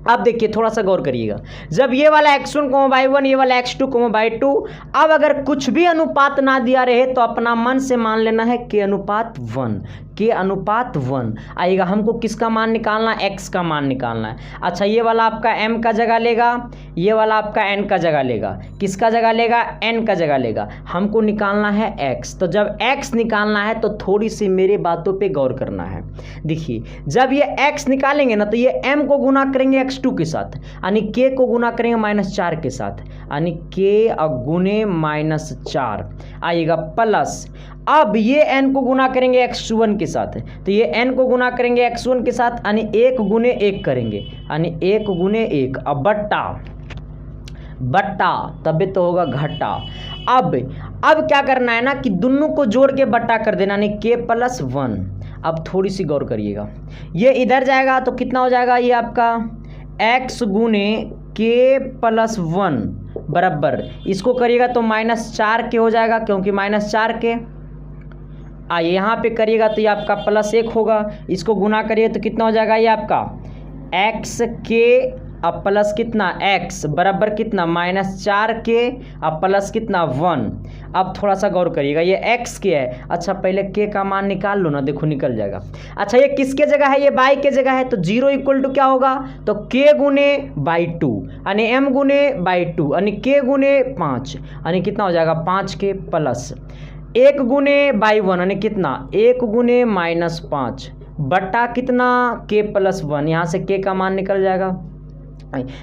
अब देखिए थोड़ा सा गौर करिएगा, जब ये वाला x1,y1 ये वाला x2,y2, अब अगर कुछ भी अनुपात ना दिया रहे तो अपना मन से मान लेना है के अनुपात 1, के अनुपात 1 आएगा। हमको किसका मान निकालना है, x का मान निकालना है। अच्छा, ये वाला आपका m का जगह लेगा, ये वाला आपका n का जगह लेगा, किसका जगह लेगा, n का जगह लेगा। हमको निकालना है x, तो जब x निकालना है तो थोड़ी सी मेरे बातों पे गौर करना है। देखिए जब ये x निकालेंगे ना तो ये m को गुना करेंगे x2 के साथ, यानी k को गुना करेंगे -4 के साथ, यानी k गुने -4 आएगा प्लस। अब ये n को गुना करेंगे x1 के साथ, तो ये n को गुना करेंगे x1 के साथ, यानी 1 गुने 1 करेंगे, यानी 1 गुने 1। अब बट्टा तब तो होगा घटा। अब क्या करना है ना कि दोनों को जोड़ के बट्टा कर देना, यानी k+1। अब थोड़ी सी गौर करिएगा, ये इधर जाएगा तो कितना हो जाएगा, ये आपका x गुने k+1 बराबर, इसको करिएगा तो -4 के हो जाएगा, क्योंकि -4 के। आइए यहाँ पे करिएगा तो ये आपका +1 होगा, इसको गुना करिए तो कितना हो जाएगा, ये आपका एक्स के अब प्लस कितना एक्स बराबर कितना -4 के अब प्लस कितना 1। अब थोड़ा सा गौर करिएगा, ये एक्स के है। अच्छा पहले के का मान निकाल लो ना, देखो निकल जाएगा। अच्छा ये किसके जगह है, ये बाई के जगह है, तो 0 इक्वल टू क्या होगा, तो के गुने बाई 2 यानी एम गुने बाई 2 यानी के गुने 5 यानी कितना हो जाएगा 5 के प्लस 1 गुने बाई 1 यानी कितना 1 गुने -5 बटा कितना के प्लस 1। यहाँ से के का मान निकल जाएगा,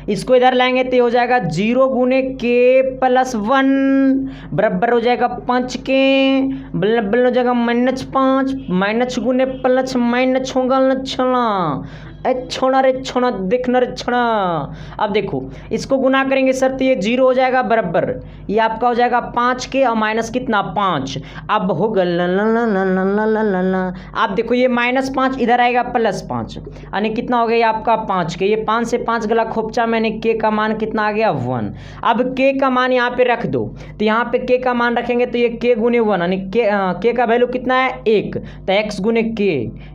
इसको इधर लाएंगे तो हो जाएगा 0 गुने के प्लस 1 बराबर हो जाएगा 5 के बल हो जाएगा -5 माइनस गुने प्लस माइनस होगा लक्षणा छोड़ा रे छोड़ा देखना रे छोड़ा। अब देखो इसको गुना करेंगे सर तो ये 0 हो जाएगा बराबर ये आपका हो जाएगा 5 के और माइनस कितना 5। अब होगा आप देखो ये -5 इधर आएगा +5 यानी कितना हो गया ये आपका 5 के, ये 5 से 5 गला खोपचा मैंने के का मान कितना आ गया 1। अब के का मान यहाँ पे रख दो तो यहाँ पे के का मान रखेंगे तो ये के गुने 1 यानी के का वैल्यू कितना है 1 तो एक्स गुने के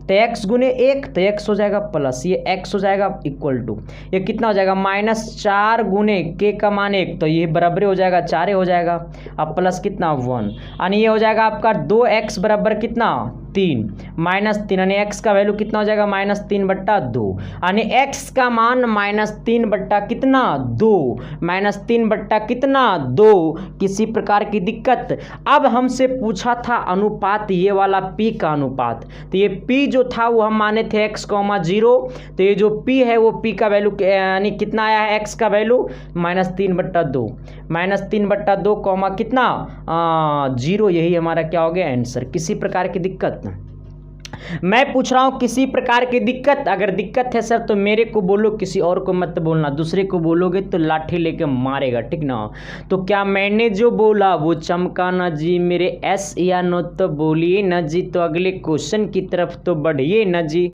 तो एक्स गुने 1 तो एक्स हो जाएगा प्लस ये x हो जाएगा इक्वल टू ये कितना हो जाएगा -4 गुने के का मान 1 तो ये बराबर हो जाएगा 4 हो जाएगा अब प्लस कितना 1 यानी ये हो जाएगा आपका 2x बराबर कितना 3 -3 यानी x का वैल्यू कितना हो जाएगा -3/2 यानी x का मान -3 बट्टा कितना 2 -3 बट्टा कितना 2। किसी प्रकार की दिक्कत। अब हमसे पूछा था अनुपात ये वाला p का अनुपात तो ये p जो था वो हम माने थे x, 0 तो ये जो p है वो p का वैल्यू यानी कितना आया है x का वैल्यू -3/2 -3/2 कॉमा कितना 0 यही हमारा क्या हो गया आंसर। किसी प्रकार की दिक्कत मैं पूछ रहा हूं किसी प्रकार की दिक्कत, अगर दिक्कत है सर तो मेरे को बोलो किसी और को मत बोलना, दूसरे को बोलोगे तो लाठी लेके मारेगा ठीक ना। तो क्या मैंने जो बोला वो चमका ना जी मेरे एस या नो तो बोलिए ना जी। तो अगले क्वेश्चन की तरफ तो बढ़िए ना जी।